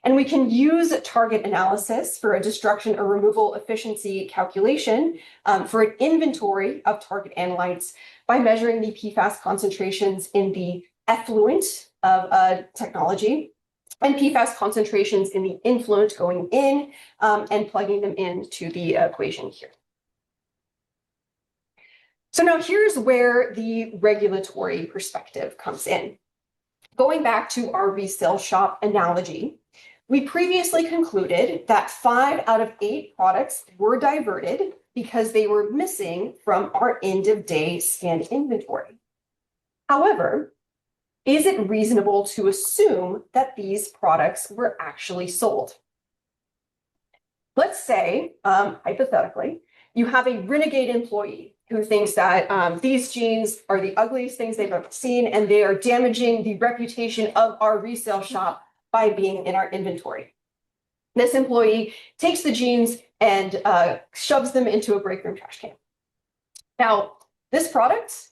And we can use target analysis for a destruction or removal efficiency calculation for an inventory of target analytes by measuring the PFAS concentrations in the effluent of a technology and PFAS concentrations in the influent going in and plugging them into the equation here. So now here's where the regulatory perspective comes in. Going back to our resale shop analogy, we previously concluded that 5 out of 8 products were diverted because they were missing from our end of day scanned inventory. However, is it reasonable to assume that these products were actually sold? Let's say, hypothetically, you have a renegade employee who thinks that these jeans are the ugliest things they've ever seen and they are damaging the reputation of our resale shop by being in our inventory. This employee takes the jeans and shoves them into a break room trash can. Now, this product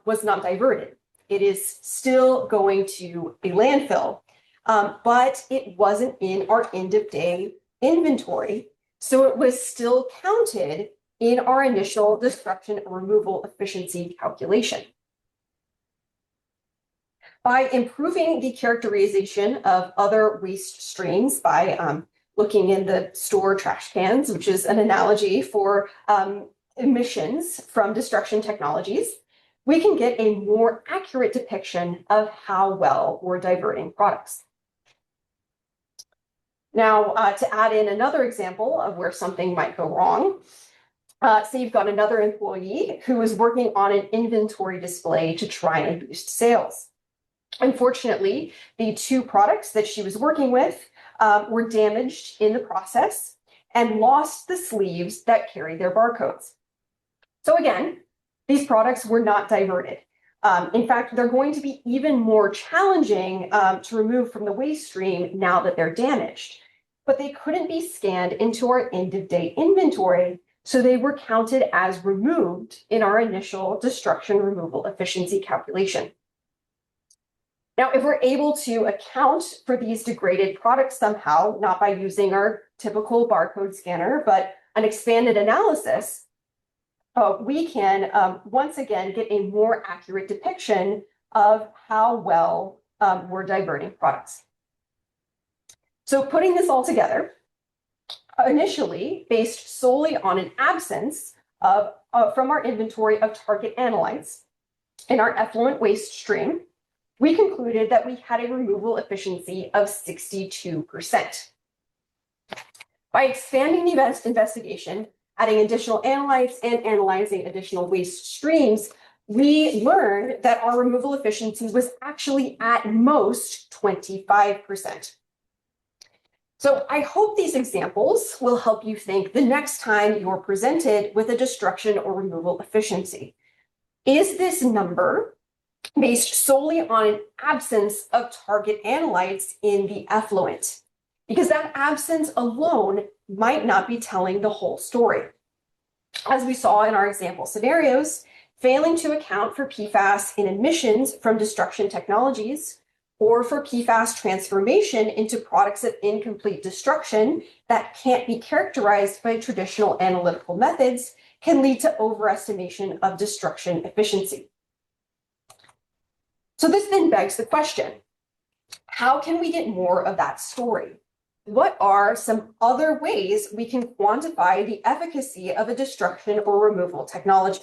was not diverted. It is still going to a landfill, but it wasn't in our end of day inventory. So it was still counted in our initial destruction and removal efficiency calculation. By improving the characterization of other waste streams by looking in the store trash cans, which is an analogy for emissions from destruction technologies, we can get a more accurate depiction of how well we're diverting products. Now, to add in another example of where something might go wrong, say you've got another employee who is working on an inventory display to try and boost sales. Unfortunately, the 2 products that she was working with were damaged in the process and lost the sleeves that carry their barcodes. So again, these products were not diverted. In fact, they're going to be even more challenging to remove from the waste stream now that they're damaged. But they couldn't be scanned into our end-of-day inventory, so they were counted as removed in our initial destruction removal efficiency calculation. Now, if we're able to account for these degraded products somehow, not by using our typical barcode scanner, but an expanded analysis, we can once again get a more accurate depiction of how well we're diverting products. So putting this all together, initially based solely on an absence of from our inventory of target analytes in our effluent waste stream, we concluded that we had a removal efficiency of 62%. By expanding the investigation, adding additional analytes and analyzing additional waste streams, we learned that our removal efficiency was actually at most 25%. So I hope these examples will help you think the next time you're presented with a destruction or removal efficiency. Is this number based solely on an absence of target analytes in the effluent? Because that absence alone might not be telling the whole story. As we saw in our example scenarios, failing to account for PFAS in emissions from destruction technologies or for PFAS transformation into products of incomplete destruction that can't be characterized by traditional analytical methods, can lead to overestimation of destruction efficiency. So this then begs the question, how can we get more of that story? What are some other ways we can quantify the efficacy of a destruction or removal technology?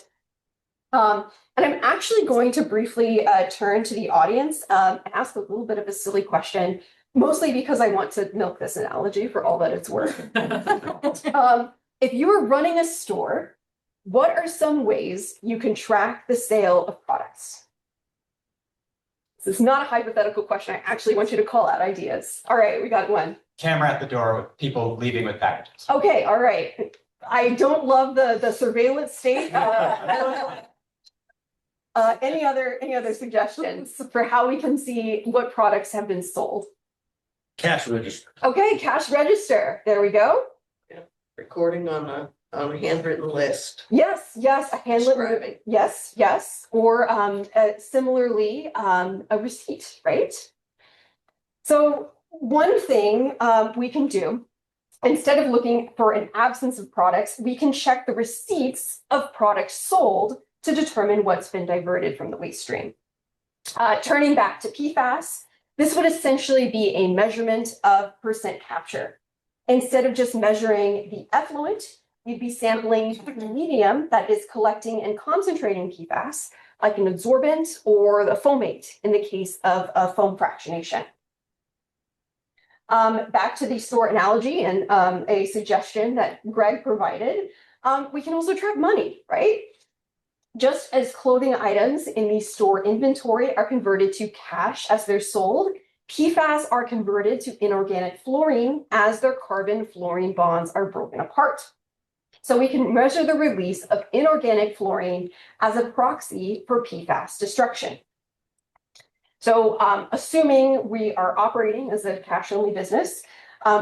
And I'm actually going to briefly turn to the audience and ask a little bit of a silly question, mostly because I want to milk this analogy for all that it's worth. If you were running a store, what are some ways you can track the sale of products? This is not a hypothetical question. I actually want you to call out ideas. All right, we got one. Camera at the door with people leaving with packages. Okay, all right. I don't love the surveillance state. Any other suggestions for how we can see what products have been sold? Cash register. Okay, cash register. There we go. Recording on a handwritten list. Yes, a handwritten. Yes. Or similarly, a receipt, right? So one thing we can do, instead of looking for an absence of products, we can check the receipts of products sold to determine what's been diverted from the waste stream. Turning back to PFAS, this would essentially be a measurement of percent capture. Instead of just measuring the effluent, we'd be sampling the medium that is collecting and concentrating PFAS, like an adsorbent or the foamate in the case of foam fractionation. Back to the store analogy and a suggestion that Greg provided, we can also track money, right? Just as clothing items in the store inventory are converted to cash as they're sold, PFAS are converted to inorganic fluorine as their carbon-fluorine bonds are broken apart. So we can measure the release of inorganic fluorine as a proxy for PFAS destruction. So assuming we are operating as a cash-only business,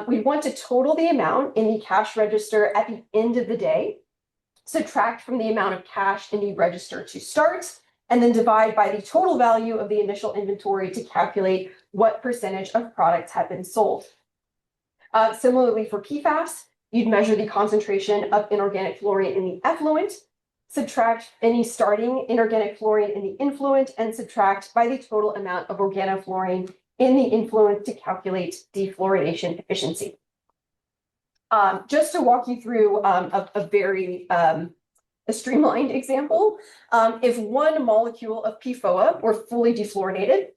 we want to total the amount in the cash register at the end of the day, subtract from the amount of cash in the register to start, and then divide by the total value of the initial inventory to calculate what percentage of products have been sold. Similarly for PFAS, you'd measure the concentration of inorganic fluorine in the effluent, subtract any starting inorganic fluorine in the influent, and subtract by the total amount of organofluorine in the influent to calculate defluorination efficiency. Just to walk you through a very streamlined example, if one molecule of PFOA were fully defluorinated,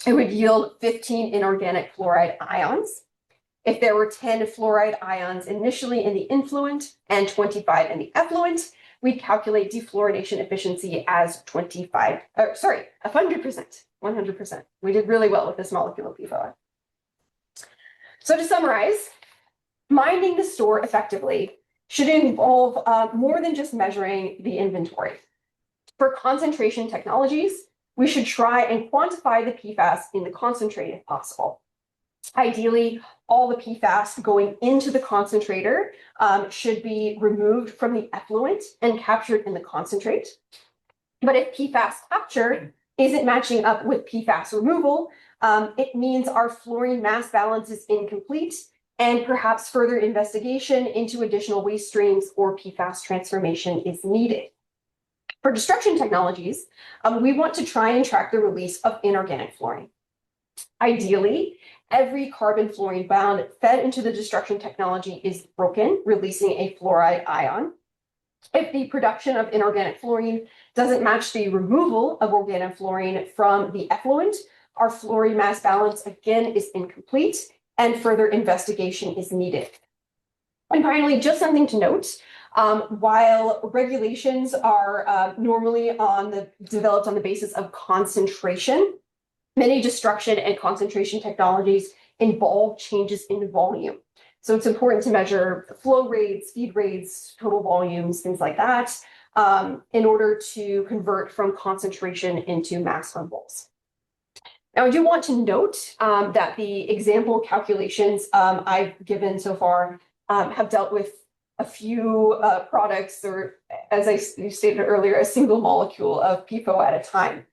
it would yield 15 inorganic fluoride ions. If there were 10 fluoride ions initially in the influent and 25 in the effluent, we'd calculate defluorination efficiency as 100%. 100%. We did really well with this molecule of PFOA. So to summarize, minding the store effectively should involve more than just measuring the inventory. For concentration technologies, we should try and quantify the PFAS in the concentrate if possible. Ideally, all the PFAS going into the concentrator should be removed from the effluent and captured in the concentrate. But if PFAS capture isn't matching up with PFAS removal, it means our fluorine mass balance is incomplete, and perhaps further investigation into additional waste streams or PFAS transformation is needed. For destruction technologies, we want to try and track the release of inorganic fluorine. Ideally, every carbon fluorine bound fed into the destruction technology is broken, releasing a fluoride ion. If the production of inorganic fluorine doesn't match the removal of organofluorine from the effluent, our fluorine mass balance again is incomplete, and further investigation is needed. And finally, just something to note, while regulations are normally developed on the basis of concentration, many destruction and concentration technologies involve changes in volume. So it's important to measure flow rates, feed rates, total volumes, things like that, in order to convert from concentration into mass levels. Now, I do want to note that the example calculations I've given so far have dealt with a few products, or as I stated earlier, a single molecule of PFOA at a time.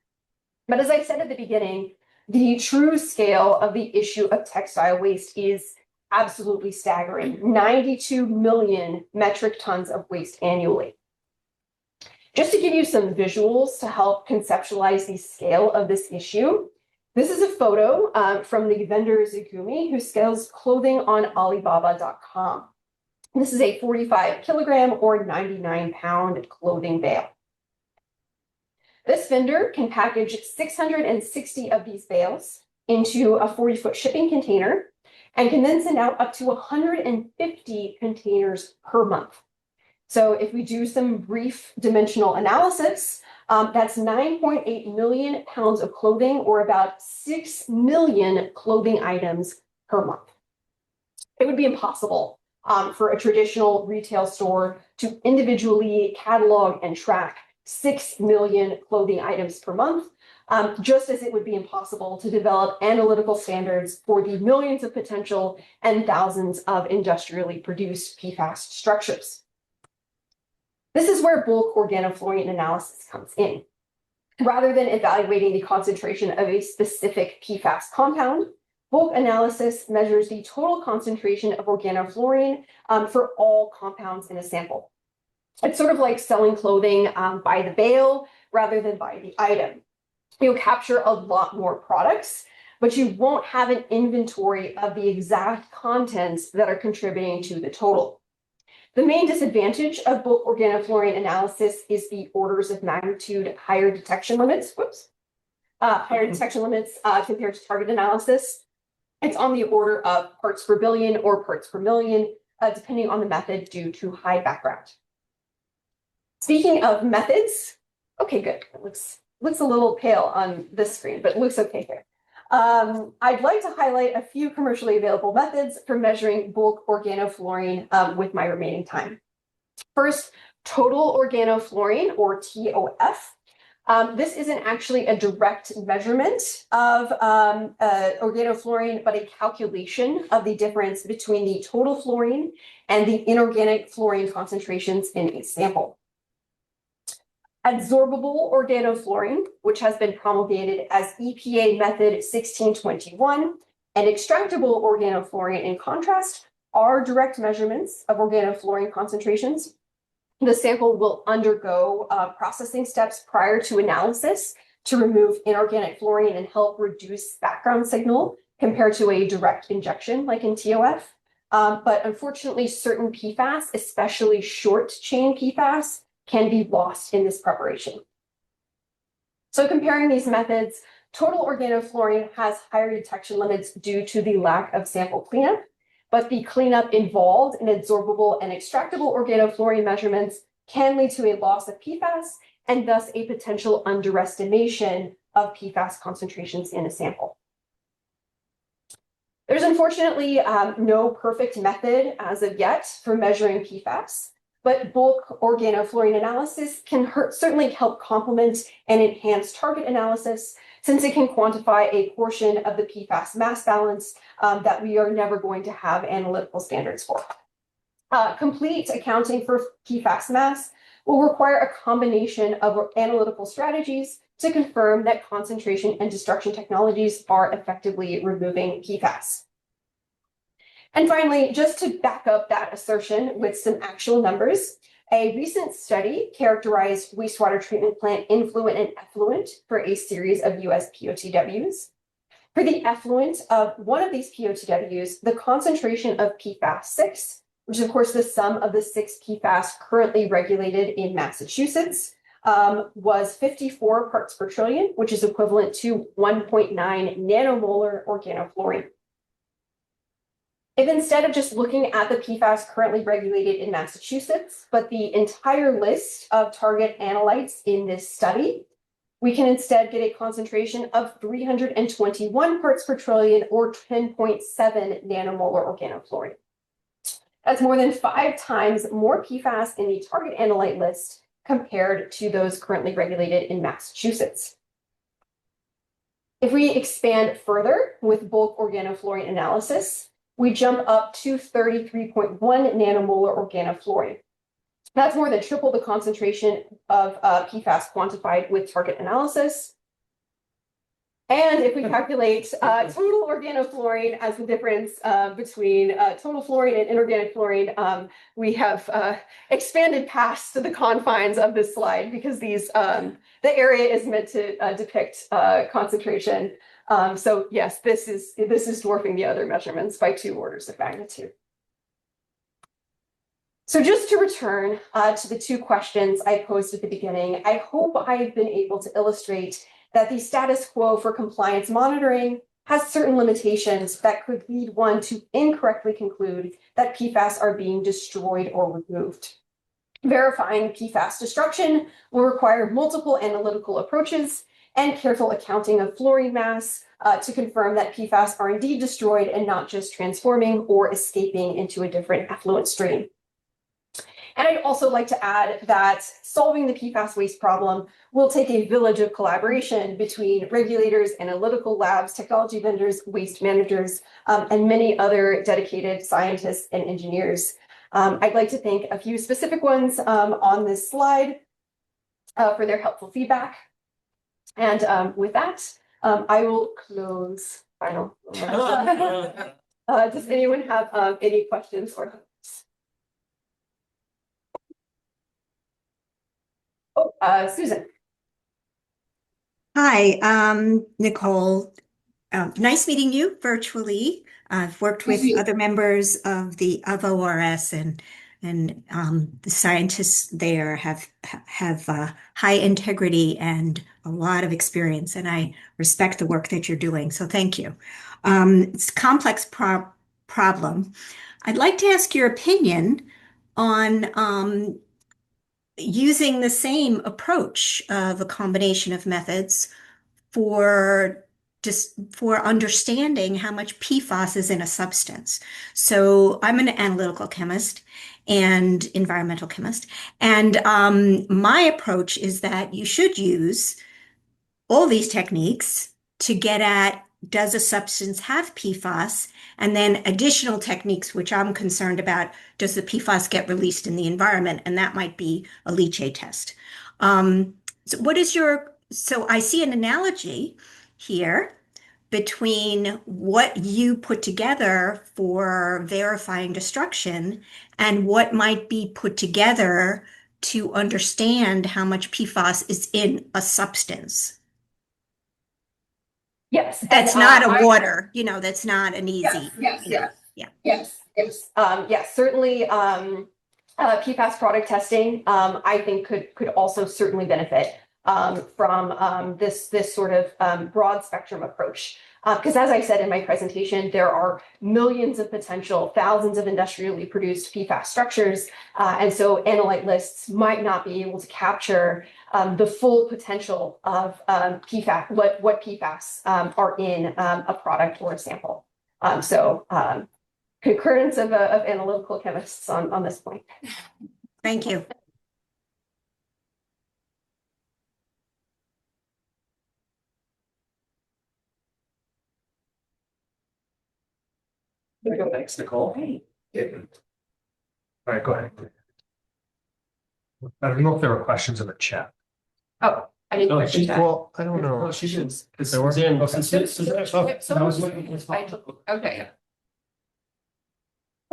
But as I said at the beginning, the true scale of the issue of textile waste is absolutely staggering. 92 million metric tons of waste annually. Just to give you some visuals to help conceptualize the scale of this issue, this is a photo from the vendor Zagumi, who sells clothing on Alibaba.com. This is a 45 kilogram or 99-pound clothing bale. This vendor can package 660 of these bales into a 40-foot shipping container and can then send out up to 150 containers per month. So if we do some brief dimensional analysis, that's 9.8 million pounds of clothing, or about 6 million clothing items per month. It would be impossible for a traditional retail store to individually catalog and track 6 million clothing items per month, just as it would be impossible to develop analytical standards for the millions of potential and thousands of industrially produced PFAS structures. This is where bulk organofluorine analysis comes in. Rather than evaluating the concentration of a specific PFAS compound, bulk analysis measures the total concentration of organofluorine for all compounds in a sample. It's sort of like selling clothing by the bale rather than by the item. You'll capture a lot more products, but you won't have an inventory of the exact contents that are contributing to the total. The main disadvantage of bulk organofluorine analysis is the orders of magnitude higher detection limits. Higher detection limits compared to target analysis. It's on the order of parts per billion or parts per million, depending on the method, due to high background. Speaking of methods, okay, good. It looks a little pale on this screen, but it looks okay here. I'd like to highlight a few commercially available methods for measuring bulk organofluorine with my remaining time. First, total organofluorine, or TOF. This isn't actually a direct measurement of organofluorine, but a calculation of the difference between the total fluorine and the inorganic fluorine concentrations in a sample. Adsorbable organofluorine, which has been promulgated as EPA method 1621, and extractable organofluorine, in contrast, are direct measurements of organofluorine concentrations. The sample will undergo processing steps prior to analysis to remove inorganic fluorine and help reduce background signal compared to a direct injection like in TOF. But unfortunately, certain PFAS, especially short chain PFAS, can be lost in this preparation. So comparing these methods, total organofluorine has higher detection limits due to the lack of sample cleanup, but the cleanup involved in adsorbable and extractable organofluorine measurements can lead to a loss of PFAS and thus a potential underestimation of PFAS concentrations in a sample. There's unfortunately no perfect method as of yet for measuring PFAS, but bulk organofluorine analysis can certainly help complement and enhance target analysis, since it can quantify a portion of the PFAS mass balance that we are never going to have analytical standards for. Complete accounting for PFAS mass will require a combination of analytical strategies to confirm that concentration and destruction technologies are effectively removing PFAS. And finally, just to back up that assertion with some actual numbers, a recent study characterized wastewater treatment plant influent and effluent for a series of US POTWs. For the effluent of one of these POTWs, the concentration of PFAS-6, which is of course the sum of the 6 PFAS currently regulated in Massachusetts, was 54 parts per trillion, which is equivalent to 1.9 nanomolar organofluorine. If instead of just looking at the PFAS currently regulated in Massachusetts, but the entire list of target analytes in this study, we can instead get a concentration of 321 parts per trillion, or 10.7 nanomolar organofluorine. That's more than 5 times more PFAS in the target analyte list compared to those currently regulated in Massachusetts. If we expand further with bulk organofluorine analysis, we jump up to 33.1 nanomolar organofluorine. That's more than triple the concentration of PFAS quantified with target analysis. And if we calculate total organofluorine as the difference between total fluorine and inorganic fluorine, we have expanded past the confines of this slide because these the area is meant to depict concentration. So yes, this is dwarfing the other measurements by 2 orders of magnitude. So just to return to the 2 questions I posed at the beginning, I hope I've been able to illustrate that the status quo for compliance monitoring has certain limitations that could lead one to incorrectly conclude that PFAS are being destroyed or removed. Verifying PFAS destruction will require multiple analytical approaches and careful accounting of fluorine mass to confirm that PFAS are indeed destroyed and not just transforming or escaping into a different effluent stream. And I'd also like to add that solving the PFAS waste problem will take a village of collaboration between regulators, analytical labs, technology vendors, waste managers, and many other dedicated scientists and engineers. I'd like to thank a few specific ones on this slide for their helpful feedback. And with that, I will close final. Does anyone have any questions or comments? Oh, Susan. Hi, Nicole. Nice meeting you virtually. I've worked with other members of ORS, and the scientists there have high integrity and a lot of experience, and I respect the work that you're doing. So thank you. It's a complex problem. I'd like to ask your opinion on using the same approach of a combination of methods for understanding how much PFAS is in a substance. So I'm an analytical chemist and environmental chemist, and my approach is that you should use all these techniques to get at, does a substance have PFAS? And then additional techniques, which I'm concerned about, does the PFAS get released in the environment? And that might be a leachate test. So I see an analogy here between what you put together for verifying destruction and what might be put together to understand how much PFAS is in a substance. Yes. That's not a water, that's not an easy. Yes, certainly. PFAS product testing, I think could also certainly benefit from this sort of broad spectrum approach. Because as I said in my presentation, there are millions of potential, thousands of industrially produced PFAS structures. And so analyte lists might not be able to capture the full potential of PFAS, what PFAS are in a product or a sample. Concurrence of analytical chemists on this point. Thank you. Thanks, Nicole. All right, go ahead. I don't know if there were questions in the chat. Oh, I didn't question that. Well, I don't know. She should. There were? Okay.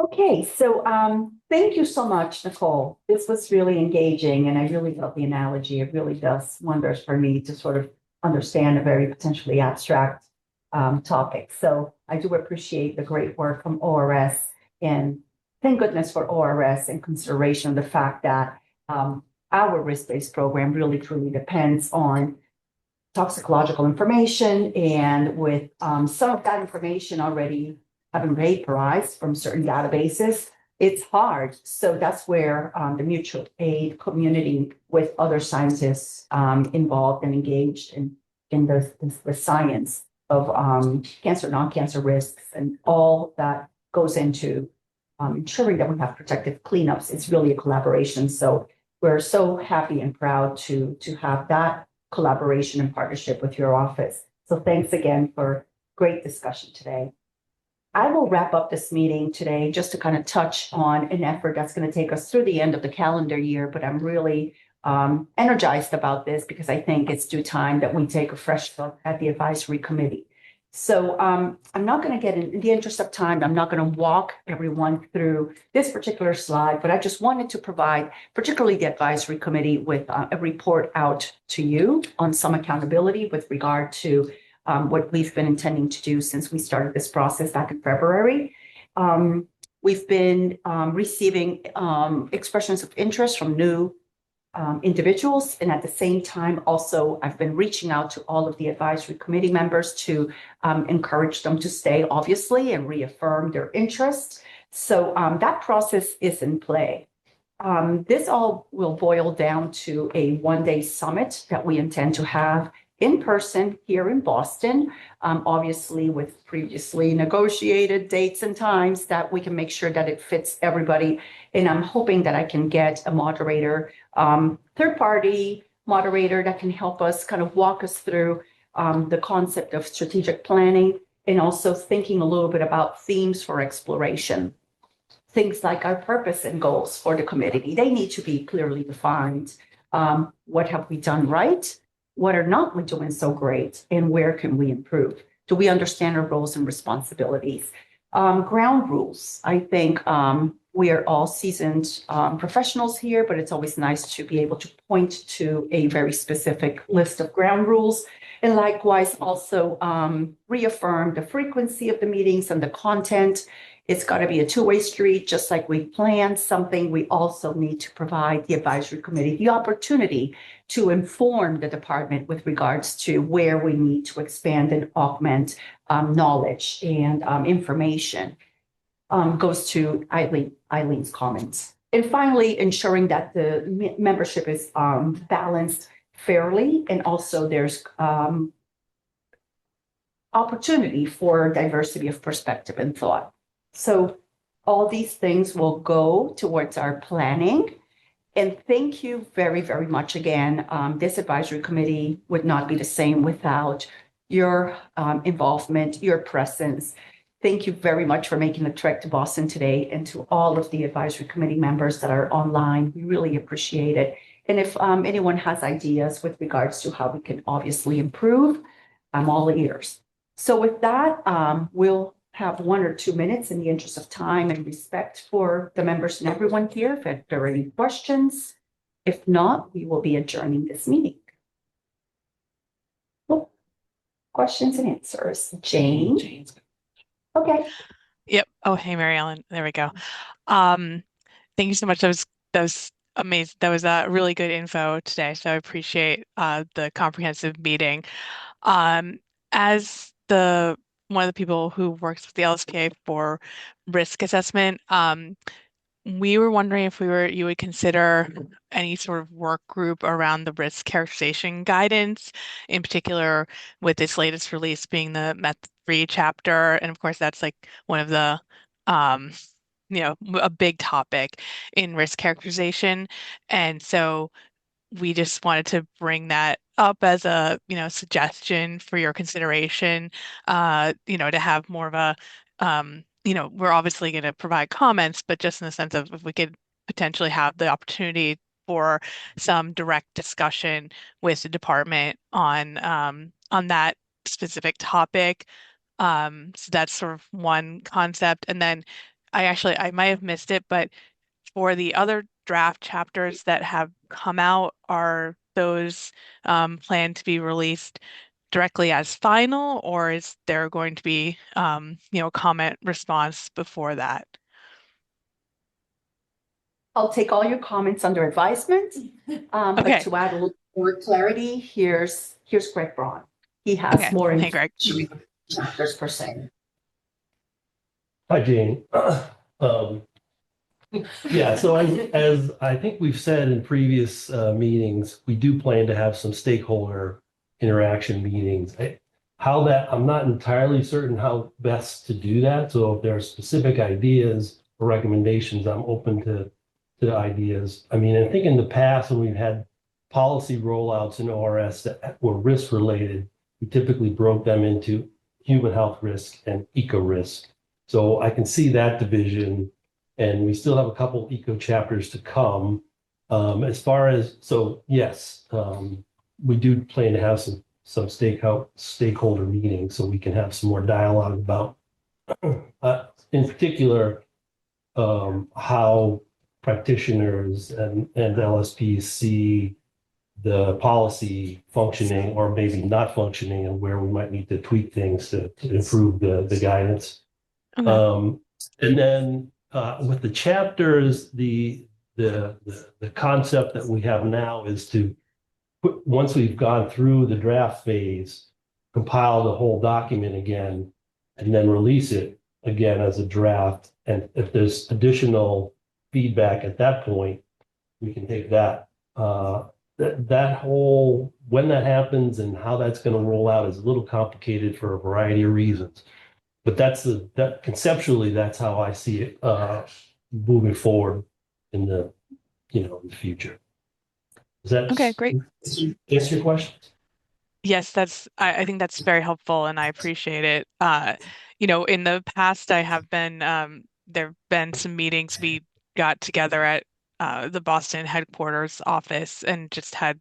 Okay, so thank you so much, Nicole. This was really engaging, and I really love the analogy. It really does wonders for me to sort of understand a very potentially abstract topic. So I do appreciate the great work from ORS, and thank goodness for ORS in consideration of the fact that our risk-based program really truly depends on toxicological information, and with some of that information already having vaporized from certain databases, it's hard. So that's where the mutual aid community with other scientists involved and engaged in the science of cancer, non-cancer risks, and all that goes into ensuring that we have protective cleanups. It's really a collaboration. So we're so happy and proud to have that collaboration and partnership with your office. So thanks again for great discussion today. I will wrap up this meeting today just to kind of touch on an effort that's going to take us through the end of the calendar year, but I'm really energized about this because I think it's due time that we take a fresh look at the advisory committee. So I'm not going to get in the interest of time. I'm not going to walk everyone through this particular slide, but I just wanted to provide, particularly the advisory committee, with a report out to you on some accountability with regard to what we've been intending to do since we started this process back in February. We've been receiving expressions of interest from new individuals. And at the same time, also, I've been reaching out to all of the advisory committee members to encourage them to stay, obviously, and reaffirm their interest. So that process is in play. This all will boil down to a one-day summit that we intend to have in person here in Boston, obviously with previously negotiated dates and times that we can make sure that it fits everybody. And I'm hoping that I can get a moderator, third-party moderator that can help us kind of walk us through the concept of strategic planning and also thinking a little bit about themes for exploration. Things like our purpose and goals for the committee. They need to be clearly defined. What have we done right? What are not we doing so great? And where can we improve? Do we understand our roles and responsibilities? Ground rules. I think we are all seasoned professionals here, but it's always nice to be able to point to a very specific list of ground rules. And likewise, also reaffirm the frequency of the meetings and the content. It's got to be a two-way street, just like we planned something. We also need to provide the advisory committee the opportunity to inform the department with regards to where we need to expand and augment knowledge and information. Goes to Eileen's comments. And finally, ensuring that the membership is balanced fairly, and also there's opportunity for diversity of perspective and thought. So all these things will go towards our planning. And thank you very, very much again. This advisory committee would not be the same without your involvement, your presence. Thank you very much for making the trek to Boston today, and to all of the advisory committee members that are online. We really appreciate it. And if anyone has ideas with regards to how we can obviously improve, I'm all ears. So with that, we'll have 1 or 2 minutes in the interest of time and respect for the members and everyone here if there are any questions. If not, we will be adjourning this meeting. Cool. Questions and answers. Jane? Okay. Yep. Oh, hey, Mary Ellen. There we go. Thank you so much. That was amazing. That was really good info today. So I appreciate the comprehensive meeting. As one of the people who works with the LSPA for risk assessment, we were wondering if you would consider any sort of work group around the risk characterization guidance, in particular with this latest release being the Method 3 chapter. And of course, that's like one of the, a big topic in risk characterization. And so we just wanted to bring that up as a, suggestion for your consideration, to have more of a, we're obviously going to provide comments, but just in the sense of if we could potentially have the opportunity for some direct discussion with the department on that specific topic. So that's sort of one concept. And then I might have missed it, but for the other draft chapters that have come out, are those planned to be released directly as final, or is there going to be comment response before that? I'll take all your comments under advisement. But to add a little more clarity, here's Greg Braun. He has more information chapters per se. Hi, Jane. Yeah, so as I think we've said in previous meetings, we do plan to have some stakeholder interaction meetings. I'm not entirely certain how best to do that. So if there are specific ideas or recommendations, I'm open to ideas. I mean, I think in the past when we've had policy rollouts in ORS that were risk related, we typically broke them into human health risk and eco risk. So I can see that division. And we still have a couple eco chapters to come. As far as, so yes, we do plan to have some stakeholder meetings so we can have some more dialogue about, in particular, how practitioners and LSPs see the policy functioning or maybe not functioning, and where we might need to tweak things to improve the guidance. Okay. And then with the chapters, the concept that we have now is to once we've gone through the draft phase, compile the whole document again, and then release it again as a draft. And if there's additional feedback at that point, we can take that. That whole, when that happens and how that's going to roll out is a little complicated for a variety of reasons. But that conceptually, that's how I see it moving forward in the in the future. Is that Okay, great. answer your question? Yes, I think that's very helpful and I appreciate it. In the past I have been there have been some meetings we got together at the Boston headquarters office and just had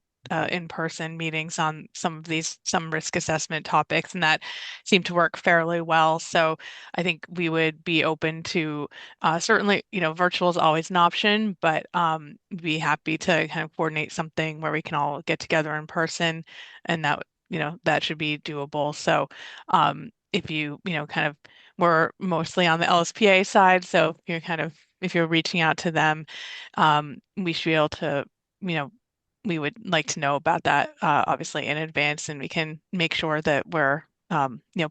in-person meetings on some risk assessment topics, and that seemed to work fairly well. So I think we would be open to certainly, virtual is always an option, but be happy to kind of coordinate something where we can all get together in person, and that should be doable. So if kind of we're mostly on the LSPA side, so if you're reaching out to them, we should be able to, we would like to know about that obviously in advance, and we can make sure that we're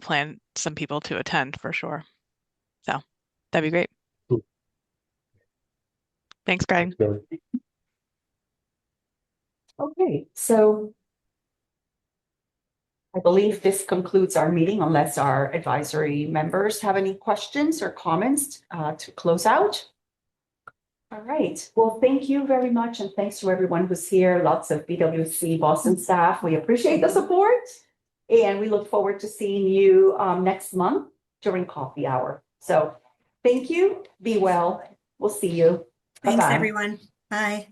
plan some people to attend for sure. So that'd be great. Cool. Thanks, Greg. Okay, so I believe this concludes our meeting unless our advisory members have any questions or comments to close out. All right. Well, thank you very much. And thanks to everyone who's here. Lots of BWSC Boston staff. We appreciate the support. And we look forward to seeing you next month during coffee hour. So thank you. Be well. We'll see you. Thanks, Bye-bye. everyone. Bye.